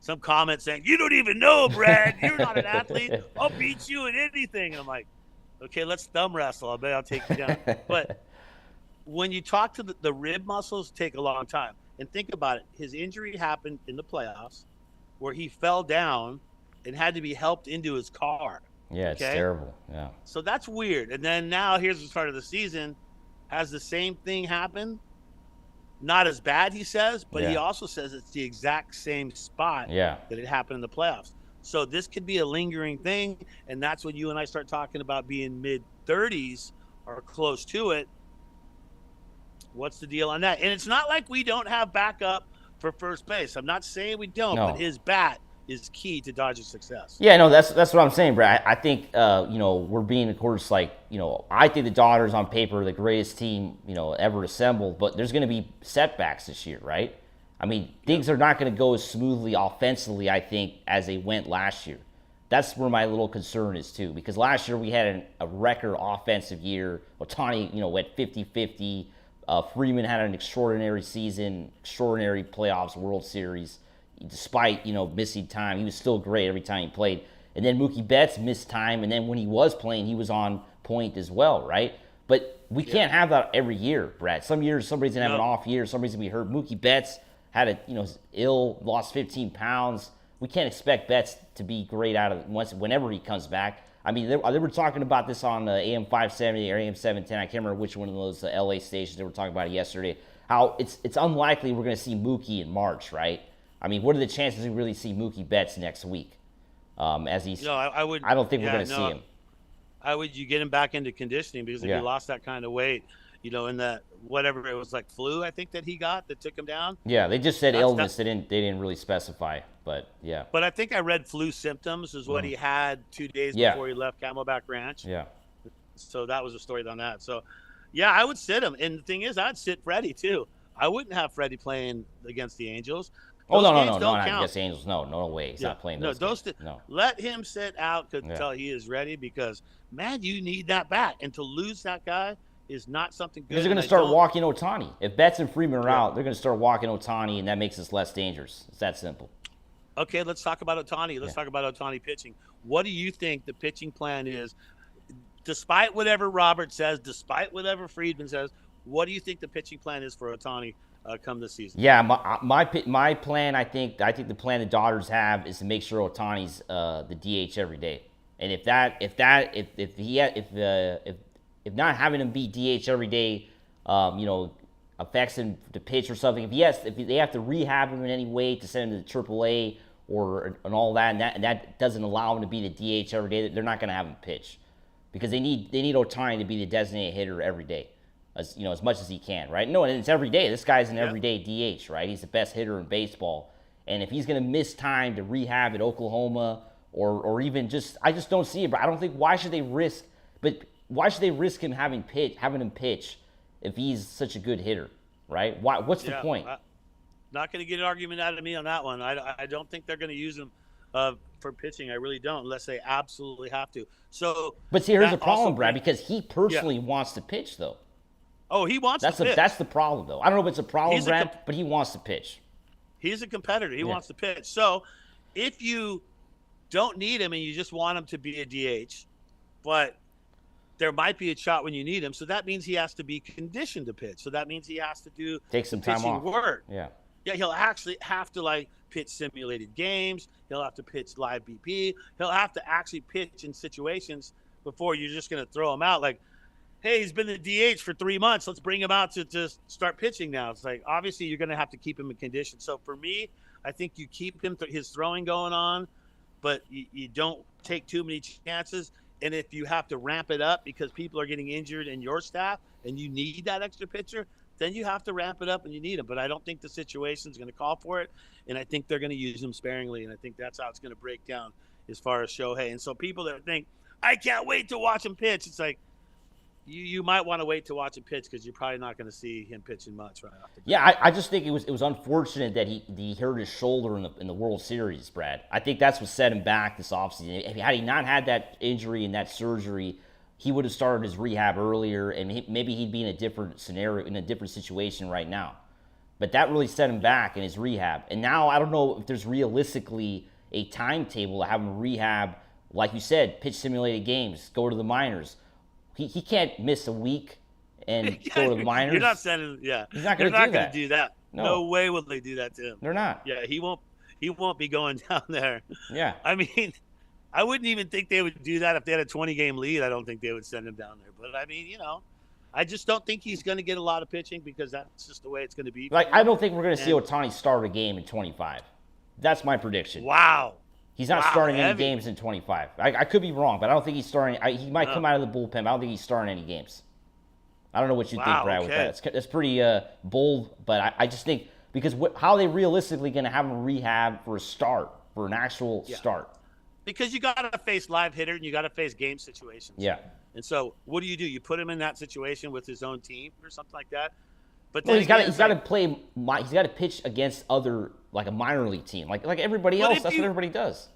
some comment saying, you don't even know, Brad, you're not an athlete. I'll beat you at anything. And I'm like, okay, let's thumb wrestle. I bet I'll take you down. But when you talk to the rib muscles, take a long time. And think about it. His injury happened in the playoffs, where he fell down and had to be helped into his car. Yeah, it's terrible. Yeah. So that's weird. And then now here's the start of the season. Has the same thing happen? Not as bad, he says, but he also says it's the exact same spot that it happened in the playoffs. So this could be a lingering thing, and that's when you and I start talking about being mid-30s or close to it. What's the deal on that? And it's not like we don't have backup for first base. I'm not saying we don't, but his bat is key to Dodgers' success. Yeah, no, that's what I'm saying, Brad. I think we're being, of course, like I think the Dodgers on paper are the greatest team ever assembled, but there's going to be setbacks this year, right? I mean, things are not going to go as smoothly offensively, I think, as they went last year. That's where my little concern is too, because last year we had a record offensive year. Ohtani, went 50-50. Freeman had an extraordinary season, extraordinary playoffs, World Series. Despite missing time, he was still great every time he played. And then Mookie Betts missed time, and then when he was playing, he was on point as well, right? But we can't have that every year, Brad. Some years somebody's gonna have an off year, somebody's gonna be hurt. Mookie Betts had ill, lost 15 pounds. We can't expect Betts to be great whenever he comes back. I mean, they were talking about this on AM 570 or AM 710. I can't remember which one of those LA stations they were talking about it yesterday. How it's unlikely we're going to see Mookie in March, right? I mean, what are the chances we really see Mookie Betts next week? As he's, I would. I don't think we're going to see him. You get him back into conditioning because if he lost that kind of weight, in that whatever it was like flu, I think that he got that took him down. Yeah, they just said illness. They didn't really specify, but yeah. But I think I read flu symptoms is what he had 2 days before he left Camelback Ranch. Yeah. So that was a story on that. So, yeah, I would sit him. And the thing is, I'd sit Freddie too. I wouldn't have Freddie playing against the Angels. No, not against the Angels. No way. He's not playing those games. No. Let him sit out until he is ready because, man, you need that bat. And to lose that guy is not something good. Because they're going to start walking Ohtani. If Betts and Freeman are out, they're going to start walking Ohtani, and that makes us less dangerous. It's that simple. Okay, let's talk about Ohtani. Let's talk about Ohtani pitching. What do you think the pitching plan is? Despite whatever Robert says, despite whatever Friedman says, what do you think the pitching plan is for Ohtani come this season? Yeah, my plan, I think the plan the Dodgers have is to make sure Ohtani's the DH every day. And if not having him be DH every day, affects him to pitch or something. If they have to rehab him in any way to send him to AAA and all that, and that doesn't allow him to be the DH every day, they're not going to have him pitch because they need Ohtani to be the designated hitter every day, as much as he can, right? No, and it's every day. This guy's an everyday DH, right? He's the best hitter in baseball, and if he's going to miss time to rehab at Oklahoma or even I just don't see it. But I don't think why should they risk him having him pitch if he's such a good hitter, right? What's the point? Not going to get an argument out of me on that one. I don't think they're going to use him for pitching. I really don't, unless they absolutely have to. So, but see, here's the problem, Brad, because he personally wants to pitch, though. Oh, he wants to pitch. That's the problem, though. I don't know if it's a problem, Brad, but he wants to pitch. He's a competitor. He wants to pitch. So, if you don't need him and you just want him to be a DH, but there might be a shot when you need him. So that means he has to be conditioned to pitch. So that means he has to take some time off. Work. Yeah. Yeah, he'll actually have to pitch simulated games. He'll have to pitch live BP. He'll have to actually pitch in situations before you're just going to throw him out. Like, hey, he's been the DH for 3 months. Let's bring him out to start pitching now. It's like, obviously you're going to have to keep him in condition. So for me, I think you keep his throwing going on, but you don't take too many chances. And if you have to ramp it up because people are getting injured in your staff and you need that extra pitcher, then you have to ramp it up and you need him. But I don't think the situation is going to call for it. And I think they're going to use him sparingly. And I think that's how it's going to break down as far as Shohei. And so people that think, I can't wait to watch him pitch. It's like, you might want to wait to watch him pitch because you're probably not going to see him pitching much right off the bat. Yeah, I just think it was unfortunate that he hurt his shoulder in the World Series, Brad. I think that's what set him back this offseason. Had he not had that injury and that surgery, he would have started his rehab earlier, and maybe he'd be in a different scenario, in a different situation right now. But that really set him back in his rehab. And now I don't know if there's realistically a timetable to have him rehab, like you said, pitch simulated games, go to the minors. He can't miss a week and go to the minors. You're not sending, He's not going to do that. No way will they do that to him. They're not. Yeah, he won't be going down there. Yeah. I mean, I wouldn't even think they would do that if they had a 20-game lead. I don't think they would send him down there. But I mean, I just don't think he's going to get a lot of pitching because that's just the way it's going to be. I don't think we're going to see Ohtani start a game in 25. That's my prediction. Wow. He's not starting any games in 25. I could be wrong, but I don't think he's starting. He might come out of the bullpen, but I don't think he's starting any games. I don't know what you think, Brad, with that. That's pretty bold, but I just think because how are they realistically going to have him rehab for a start for an actual start. Because you got to face live hitter and you got to face game situations. Yeah. And so what do? You put him in that situation with his own team or something like that. But well, he's got to play. He's got to pitch against other, like a minor league team, like everybody else. That's what everybody does.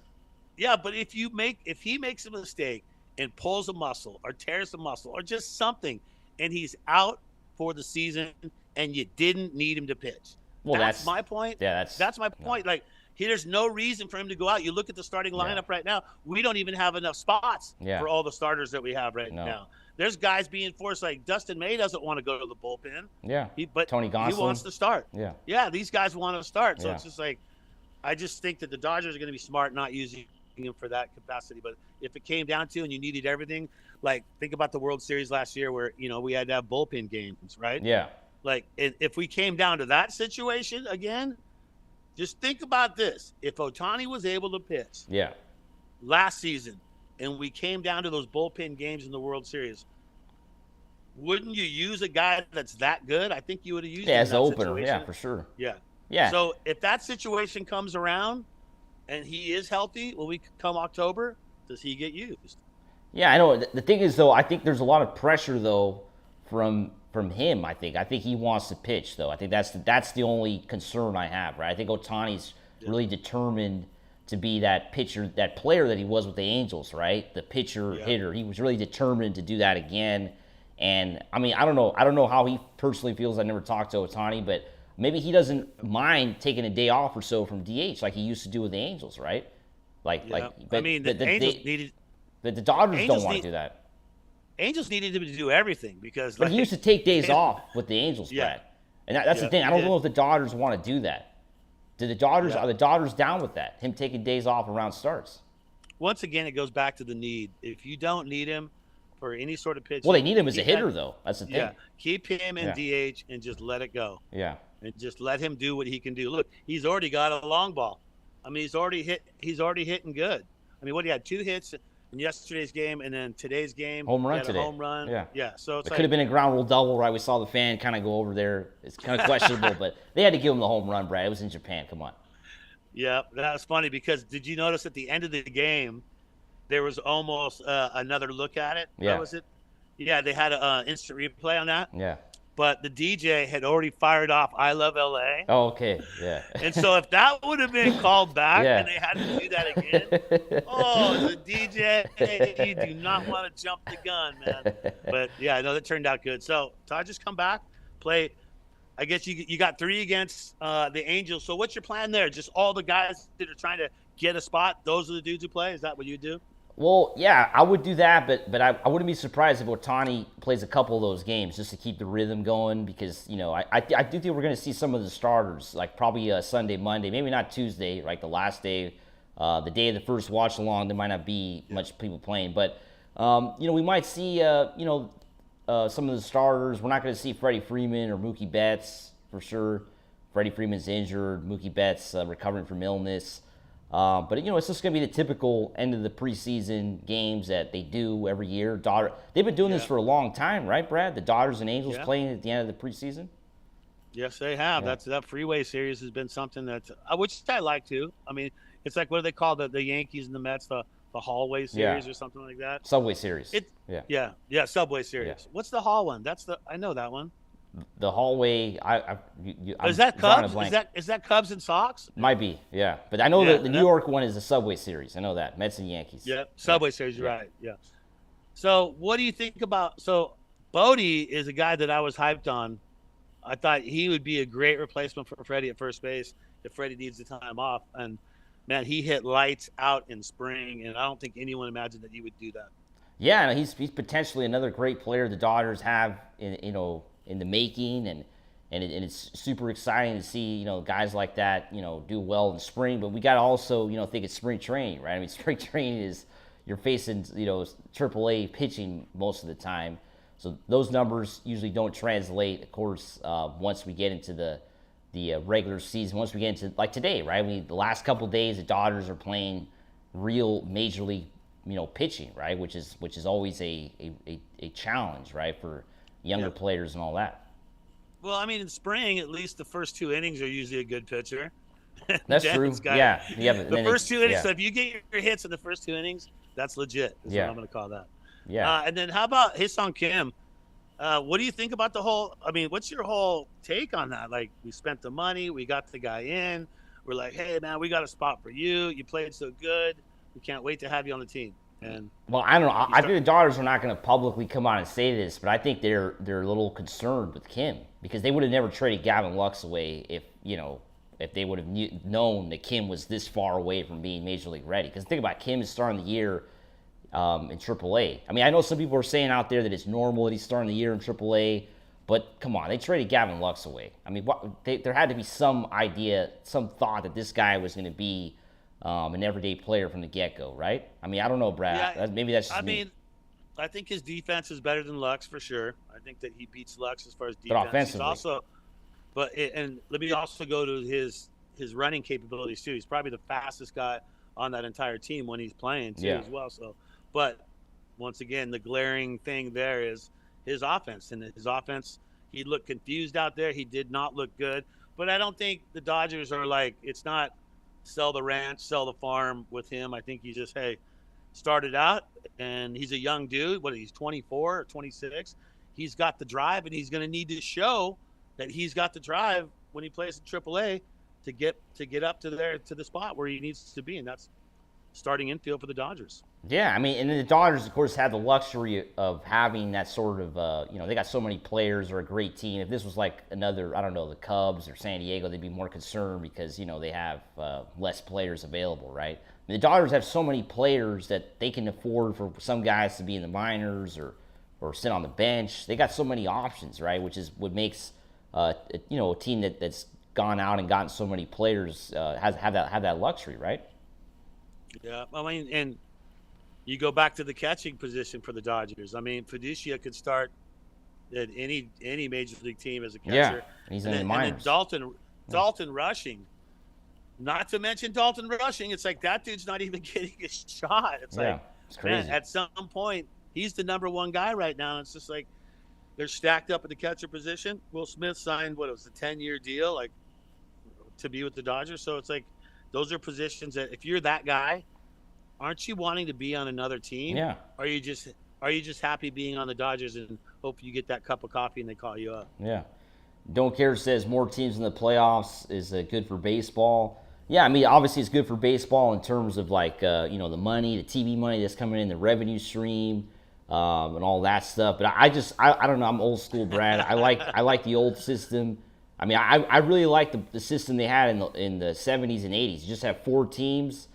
Yeah, but if he makes a mistake and pulls a muscle or tears a muscle or just something, and he's out for the season, and you didn't need him to pitch. Well, that's my point. Yeah, that's my point. Like, there's no reason for him to go out. You look at the starting lineup right now. We don't even have enough spots for all the starters that we have right now. There's guys being forced, like Dustin May doesn't want to go to the bullpen. Yeah. But Tony Gonsolin. He wants to start. Yeah. Yeah, these guys want to start. So it's just like, I just think that the Dodgers are going to be smart not using him for that capacity. But if it came down to and you needed everything, like think about the World Series last year where, we had to have bullpen games, right? Yeah. Like if we came down to that situation again, just think about this. If Ohtani was able to pitch last season and we came down to those bullpen games in the World Series, wouldn't you use a guy that's that good? I think you would have used him as an opener. situation. Yeah, for sure. Yeah. Yeah. So if that situation comes around and he is healthy when we come October, does he get used? Yeah, I know. The thing is, though, I think there's a lot of pressure, though, from him. I think he wants to pitch, though. I think that's the only concern I have, right? I think Ohtani's really determined to be that pitcher, that player that he was with the Angels, right? The pitcher hitter. He was really determined to do that again. And I mean, I don't know how he personally feels. I never talked to Ohtani, but maybe he doesn't mind taking a day off or so from DH like he used to do with the Angels, right? But I mean, the Angels needed. But the Dodgers don't want to do that. Angels needed him to do everything because. But he used to take days off with the Angels, Brad. And that's the thing. I don't know if the Dodgers want to do that. Are the Dodgers down with that? Him taking days off around starts? Once again, it goes back to the need. If you don't need him for any sort of pitch. Well, they need him as a hitter, though. That's the thing. Yeah, keep him in DH and just let it go. Yeah. And just let him do what he can do. Look, he's already got a long ball. I mean, he's already hitting good. I mean, he had 2 hits in yesterday's game and then today's game. Home run today. Home run. Yeah. So it could have been a ground rule double, right? We saw the fan kind of go over there. It's kind of questionable, but they had to give him the home run, Brad. It was in Japan. Come on. Yeah, that was funny because did you notice at the end of the game there was almost another look at it? Yeah. What was it? Yeah, they had an instant replay on that. Yeah. But the DJ had already fired off "I Love LA." Oh, okay, yeah. And so if that would have been called back and they had to do that again, the DJ, you do not want to jump the gun, man. But yeah, I know that turned out good. So Dodgers come back, play. I guess you got 3 against the Angels. So what's your plan there? Just all the guys that are trying to get a spot. Those are the dudes who play. Is that what you do? Well, yeah, I would do that, but I wouldn't be surprised if Ohtani plays a couple of those games just to keep the rhythm going because, I do think we're going to see some of the starters, like probably Sunday, Monday, maybe not Tuesday, like the last day, the day of the first watch along, there might not be much people playing. But, we might see, some of the starters. We're not going to see Freddie Freeman or Mookie Betts for sure. Freddie Freeman's injured, Mookie Betts recovering from illness. But it's just going to be the typical end of the preseason games that they do every year. They've been doing this for a long time, right, Brad? The Dodgers and Angels playing at the end of the preseason. Yes, they have. Yeah. That freeway series has been something that which I like too. I mean, it's like what do they call the Yankees and the Mets, the hallway series or something like that. Subway series. Yeah, Subway series. Yeah. What's the hall one? I know that one. The hallway. Is that Cubs? Is that Cubs and Sox? Might be, yeah. But I know that the New York one is the Subway Series. I know that Mets and Yankees. Yeah, Subway Series. You're right. Yeah. So what do you think about? So Bodie is a guy that I was hyped on. I thought he would be a great replacement for Freddie at first base if Freddie needs the time off. And man, he hit lights out in spring, and I don't think anyone imagined that he would do that. Yeah, he's potentially another great player the Dodgers have in the making, and it's super exciting to see guys like that do well in spring. But we got to also think it's spring training, right? I mean, spring training is you're facing AAA pitching most of the time, so those numbers usually don't translate. Of course, once we get into the regular season, once we get into like today, right? The last couple of days, the Dodgers are playing real major league pitching, right? Which is always a challenge, right, for younger players and all that. Well, I mean, in spring, at least the first 2 innings are usually a good pitcher. That's Then true. it's got Yeah. But the then first 2 innings. yeah. So if you get your hits in the first 2 innings, that's legit. Is Yeah. what I'm going to call that. Yeah. And then how about Hye-Sung Kim? What do you think about the whole? I mean, what's your whole take on that? Like, we spent the money, we got the guy in. We're like, hey man, we got a spot for you. You played so good. We can't wait to have you on the team. And Well, I don't know. I think the Dodgers are not going to publicly come out and say this, but I think they're a little concerned with Kim because they would have never traded Gavin Lux away if they would have known that Kim was this far away from being major league ready. Because think about it, Kim is starting the year in AAA. I mean, I know some people are saying out there that it's normal that he's starting the year in AAA, but come on, they traded Gavin Lux away. I mean, there had to be some idea, some thought that this guy was going to be an everyday player from the get-go, right? I mean, I don't know, Brad. yeah, Maybe that's just I me. mean, I think his defense is better than Lux for sure. I think that he beats Lux as far as But defense. offensively. He's also, and let me also go to his running capabilities too. He's probably the fastest guy on that entire team when he's playing too as well. So, but once again, the glaring thing there is his offense. And his offense, he looked confused out there. He did not look good. But I don't think the Dodgers are like, it's not sell the ranch, sell the farm with him. I think he just, hey, started out, and he's a young dude. What, he's 24 or 26. He's got the drive, and he's going to need to show that he's got the drive when he plays in AAA to get up to the spot where he needs to be, and that's starting infield for the Dodgers. Yeah, I mean, and the Dodgers, of course, had the luxury of having that sort of, they got so many players. They're a great team. If this was like another, I don't know, the Cubs or San Diego, they'd be more concerned because, they have less players available, right? I mean, the Dodgers have so many players that they can afford for some guys to be in the minors or sit on the bench. They got so many options, right? Which is what makes, a team that's gone out and gotten so many players have that luxury, right? Yeah, I mean, and you go back to the catching position for the Dodgers. I mean, Fiducia could start at any major league team as a catcher. Yeah, he's in the minors. And then Dalton Rushing. Not to mention Dalton Rushing, it's like that dude's not even getting a shot. It's like, it's crazy. Man, at some point, he's the number one guy right now. And it's just like they're stacked up at the catcher position. Will Smith signed, it was a 10-year deal, like, to be with the Dodgers. So it's like those are positions that if you're that guy, aren't you wanting to be on another team? Yeah. Are you just happy being on the Dodgers and hope you get that cup of coffee and they call you up? Yeah. Don't Care says more teams in the playoffs is good for baseball. Yeah, I mean, obviously it's good for baseball in terms of like, the money, the TV money that's coming in, the revenue stream, and all that stuff. But I don't know. I'm old school, Brad. I like the old system. I mean, I really like the system they had in the 70s and 80s. You just have 4 teams.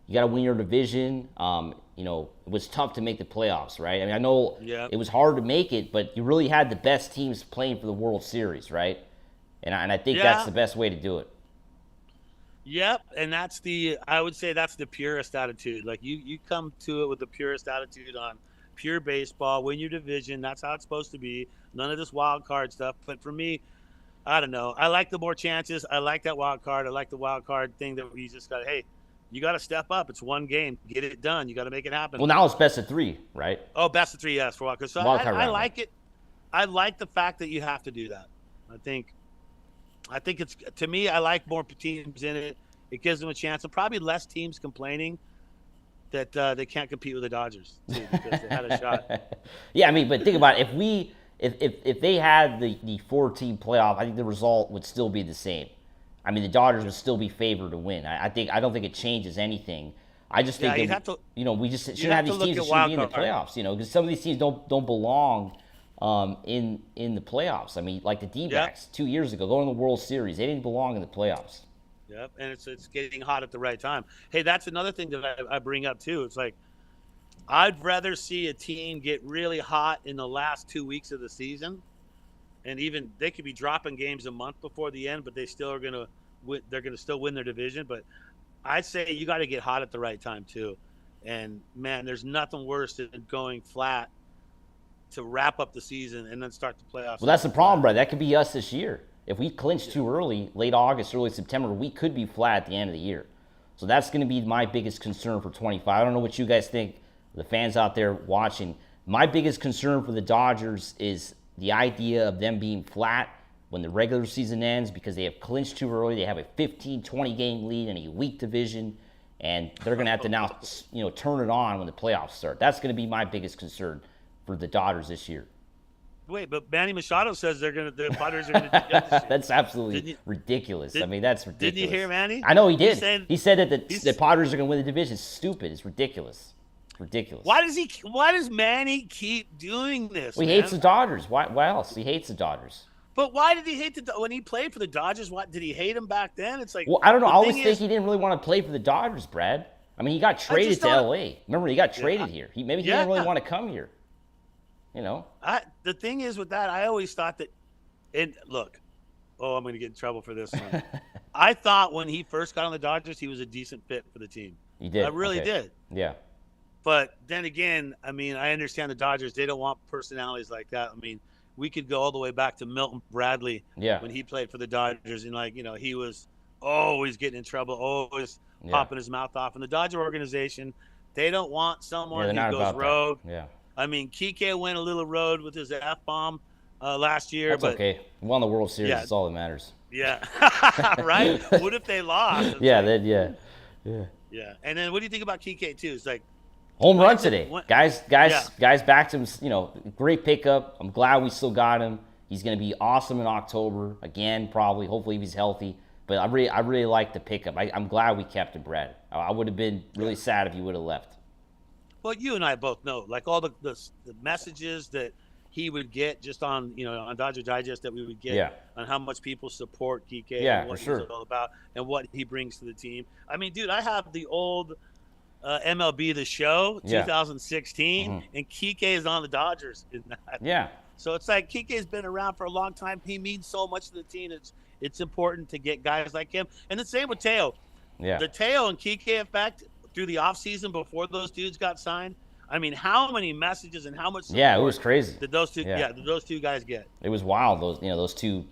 You got to win your division. It was tough to make the playoffs, right? I mean, I know it was hard to make it, but you really had the best teams playing for the World Series, right? And I think that's the best way to do it. Yep, and I would say that's the purest attitude. Like you come to it with the purest attitude on pure baseball, win your division. That's how it's supposed to be. None of this wild card stuff. But for me, I don't know. I like the more chances. I like that wild card. I like the wild card thing that we just got. Hey, you got to step up. It's one game. Get it done. You got to make it happen. Well, now it's best of 3, right? Oh, best of 3, yes, for wild card. So I like it. I like the fact that you have to do that. I think it's, to me, I like more teams in it. It gives them a chance, and probably less teams complaining that they can't compete with the Dodgers too, because they had a shot. Yeah, I mean, but think about it. If they had the 4-team playoff, I think the result would still be the same. I mean, the Dodgers would still be favored to win. I don't think it changes anything. I just think we just shouldn't have these teams that shouldn't be in the playoffs. Because some of these teams don't belong in the playoffs. I mean, like the D-backs 2 years ago, going to the World Series, they didn't belong in the playoffs. Yep, and it's getting hot at the right time. Hey, that's another thing that I bring up too. It's like I'd rather see a team get really hot in the last 2 weeks of the season, and even they could be dropping games a month before the end, but they still are gonna they're gonna still win their division. But I'd say you got to get hot at the right time too. And man, there's nothing worse than going flat to wrap up the season and then start the playoffs. Well, that's the problem, bro. That could be us this year. If we clinch too early, late August, early September, we could be flat at the end of the year. So that's going to be my biggest concern for 25. I don't know what you guys think, the fans out there watching. My biggest concern for the Dodgers is the idea of them being flat when the regular season ends because they have clinched too early. They have a 15, 20 game lead in a weak division, and they're going to have to now, turn it on when the playoffs start. That's going to be my biggest concern for the Dodgers this year. Wait, but Manny Machado says the Padres are going to do that this year. That's absolutely ridiculous. That's ridiculous. Didn't you hear Manny? I know he did. He said that the Padres are going to win the division. It's stupid. It's ridiculous. Ridiculous. Why does Manny keep doing this? Well, he hates the Dodgers. Why else? He hates the Dodgers. But why did he hate when he played for the Dodgers? What did he hate him back then? It's like, well, I don't know. I always think he didn't really want to play for the Dodgers, Brad. I mean, he got traded to LA. Remember, he got traded here. He didn't really want to come here. The thing is with that, I always thought that. And look, I'm going to get in trouble for this one. I thought when he first got on the Dodgers, he was a decent fit for the team. You did. I really did. Yeah. But then again, I mean, I understand the Dodgers. They don't want personalities like that. I mean, we could go all the way back to Milton Bradley when he played for the Dodgers. And, he was always getting in trouble, always popping his mouth off. And the Dodger organization, they don't want someone who goes rogue. Yeah. I mean, Kike went a little road with his F-bomb last year. That's okay. We won the World Series. That's all that matters. Yeah. Right? What if they lost? Yeah. Yeah. And then what do you think about Kike, too? It's like, home run today. Guys backed him, great pickup. I'm glad we still got him. He's going to be awesome in October. Again, probably, hopefully if he's healthy. But I really like the pickup. I'm glad we kept him, Brad. I would have been really sad if he would have left. Well, you and I both know, like all the messages that he would get just on, on Dodger Digest that we would get on how much people support Kike and what he's all about and what he brings to the team. I mean, dude, I have the old MLB The Show 2016, and Kike is on the Dodgers in that. Yeah. So it's like Kike's been around for a long time. He means so much to the team. It's important to get guys like him. And the same with Teo. Yeah. The Teo and Kike effect through the offseason before those dudes got signed. I mean, how many messages and how much support it was crazy. Did those two did those two guys get? It was wild, those two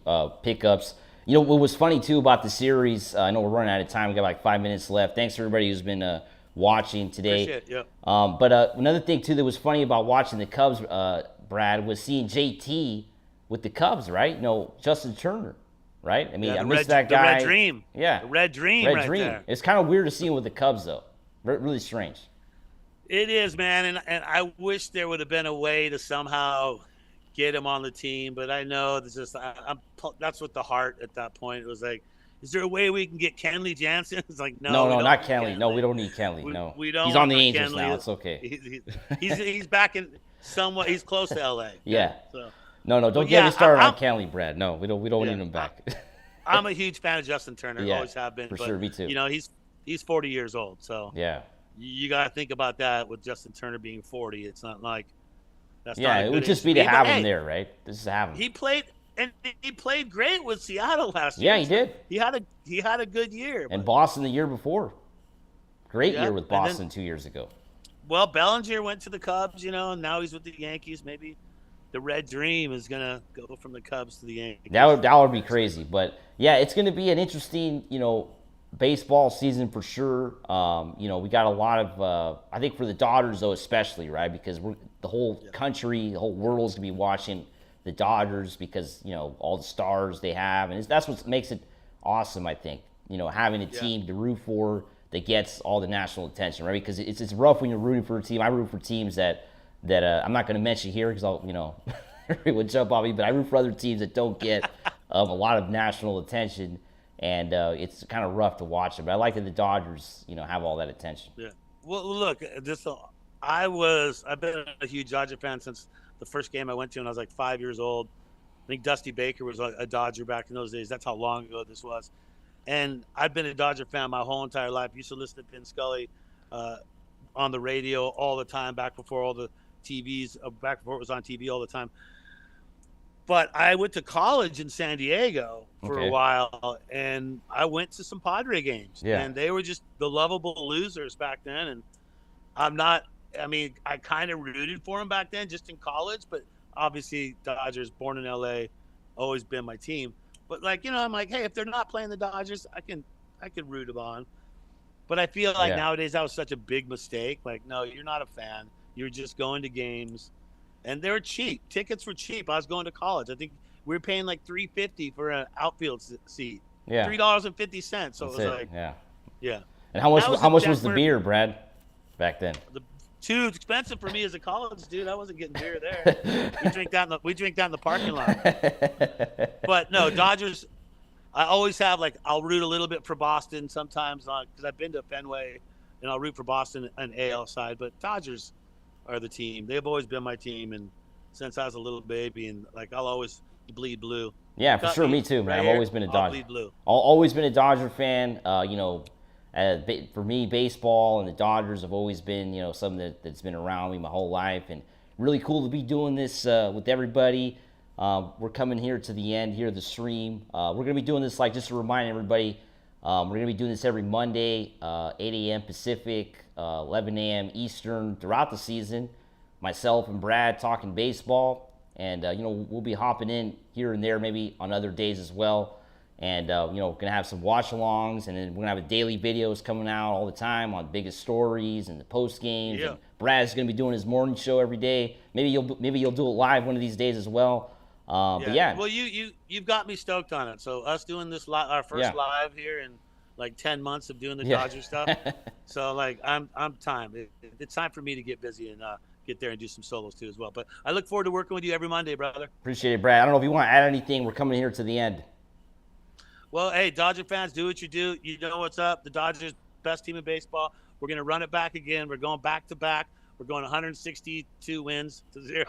pickups. What was funny too about the series, I know we're running out of time. We got like 5 minutes left. Thanks to everybody who's been watching today. Appreciate it, but another thing too that was funny about watching the Cubs, Brad, was seeing JT with the Cubs, right? Justin Turner, right? I mean, I missed that guy. The Red Dream. Yeah. The Red Dream there. It's kind of weird to see him with the Cubs, though. Really strange. It is, man, and I wish there would have been a way to somehow get him on the team, but I know that's what the heart at that point. It was like, is there a way we can get Kenley Jansen? It's like, no, not Kenley. No, we don't need Kenley. No, we don't. He's on the Angels Kenley. now. It's okay. He's back in somewhat. He's close to LA. Yeah. So. No, don't get me started on Kenley, Brad. No, we don't need him back. I'm a huge fan of Justin Turner. Always have been. For sure, me too. He's 40 years old, so yeah. You got to think about that with Justin Turner being 40. It's not like that's not it would just be to have him there, right? Just to have him. He played great with Seattle last year. Yeah, he did. He had a good year. And Boston the year before. Great year with Boston 2 years ago. Well, Bellinger went to the Cubs, and now he's with the Yankees. Maybe the Red Dream is gonna go from the Cubs to the Yankees. That would be crazy, but yeah, it's gonna be an interesting, baseball season for sure. We got a lot of, I think for the Dodgers though, especially, right? Because the whole country, the whole world is gonna be watching the Dodgers because all the stars they have, and that's what makes it awesome. I think having a team to root for that gets all the national attention, right? Because it's rough when you're rooting for a team. I root for teams that I'm not going to mention here because I'll everyone jump on me, but I root for other teams that don't get a lot of national attention. And it's kind of rough to watch them. But I like that the Dodgers, have all that attention. Yeah. Well, look, I've been a huge Dodger fan since the first game I went to when I was like 5 years old. I think Dusty Baker was a Dodger back in those days. That's how long ago this was. And I've been a Dodger fan my whole entire life. Used to listen to Vin Scully on the radio all the time, back before all the TVs, back before it was on TV all the time. But I went to college in San Diego for a while, and I went to some Padre games. Yeah. And they were just the lovable losers back then. And I kind of rooted for them back then just in college, but obviously Dodgers, born in LA, always been my team. But I'm like, hey, if they're not playing the Dodgers, I can root them on. But I feel like nowadays that was such a big mistake. Like, no, you're not a fan. You're just going to games. And they're cheap. Tickets were cheap. I was going to college. I think we were paying like $3.50 for an outfield seat. Yeah. $3.50. So That's it was it. like, Yeah. yeah. And how much? That was How the much was the Denver- beer, Brad, back then? Too expensive for me as a college dude. I wasn't getting beer there. We drink that in the parking lot. But no, Dodgers. I always have, like, I'll root a little bit for Boston sometimes because I've been to Fenway, and I'll root for Boston on AL side. But Dodgers are the team. They've always been my team, and since I was a little baby, and like I'll always bleed blue. Yeah, for sure. Me too, man. I've always been a I'll Dodger. bleed blue. Always been a Dodger fan. For me, baseball and the Dodgers have always been, something that's been around me my whole life, and really cool to be doing this with everybody. We're coming here to the end here of the stream. We're going to be doing this, like, just to remind everybody, we're going to be doing this every Monday, 8 a.m. Pacific, 11 a.m. Eastern throughout the season. Myself and Brad talking baseball, and, we'll be hopping in here and there maybe on other days as well. And, we're going to have some watch-alongs, and then we're going to have daily videos coming out all the time on biggest stories and the post-games. Yeah. And Brad's going to be doing his morning show every day. Maybe you'll do it live one of these days as well. But yeah. Well, you've got me stoked on it. So us doing this our first live here in like 10 months of doing the Dodger stuff. So like I'm time. It's time for me to get busy and get there and do some solos too as well. But I look forward to working with you every Monday, brother. Appreciate it, Brad. I don't know if you want to add anything. We're coming here to the end. Well, hey, Dodger fans, do what you do. You know what's up. The Dodgers, best team in baseball. We're going to run it back again. We're going back to back. We're going 162 wins to 0.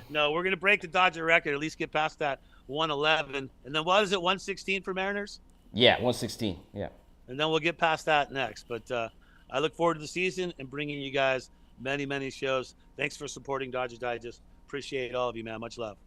No, we're going to break the Dodger record, at least get past that 111. And then what is it, 116 for Mariners? Yeah, 116. Yeah. And then we'll get past that next. But I look forward to the season and bringing you guys many, many shows. Thanks for supporting Dodger Digest. Appreciate all of you, man. Much love.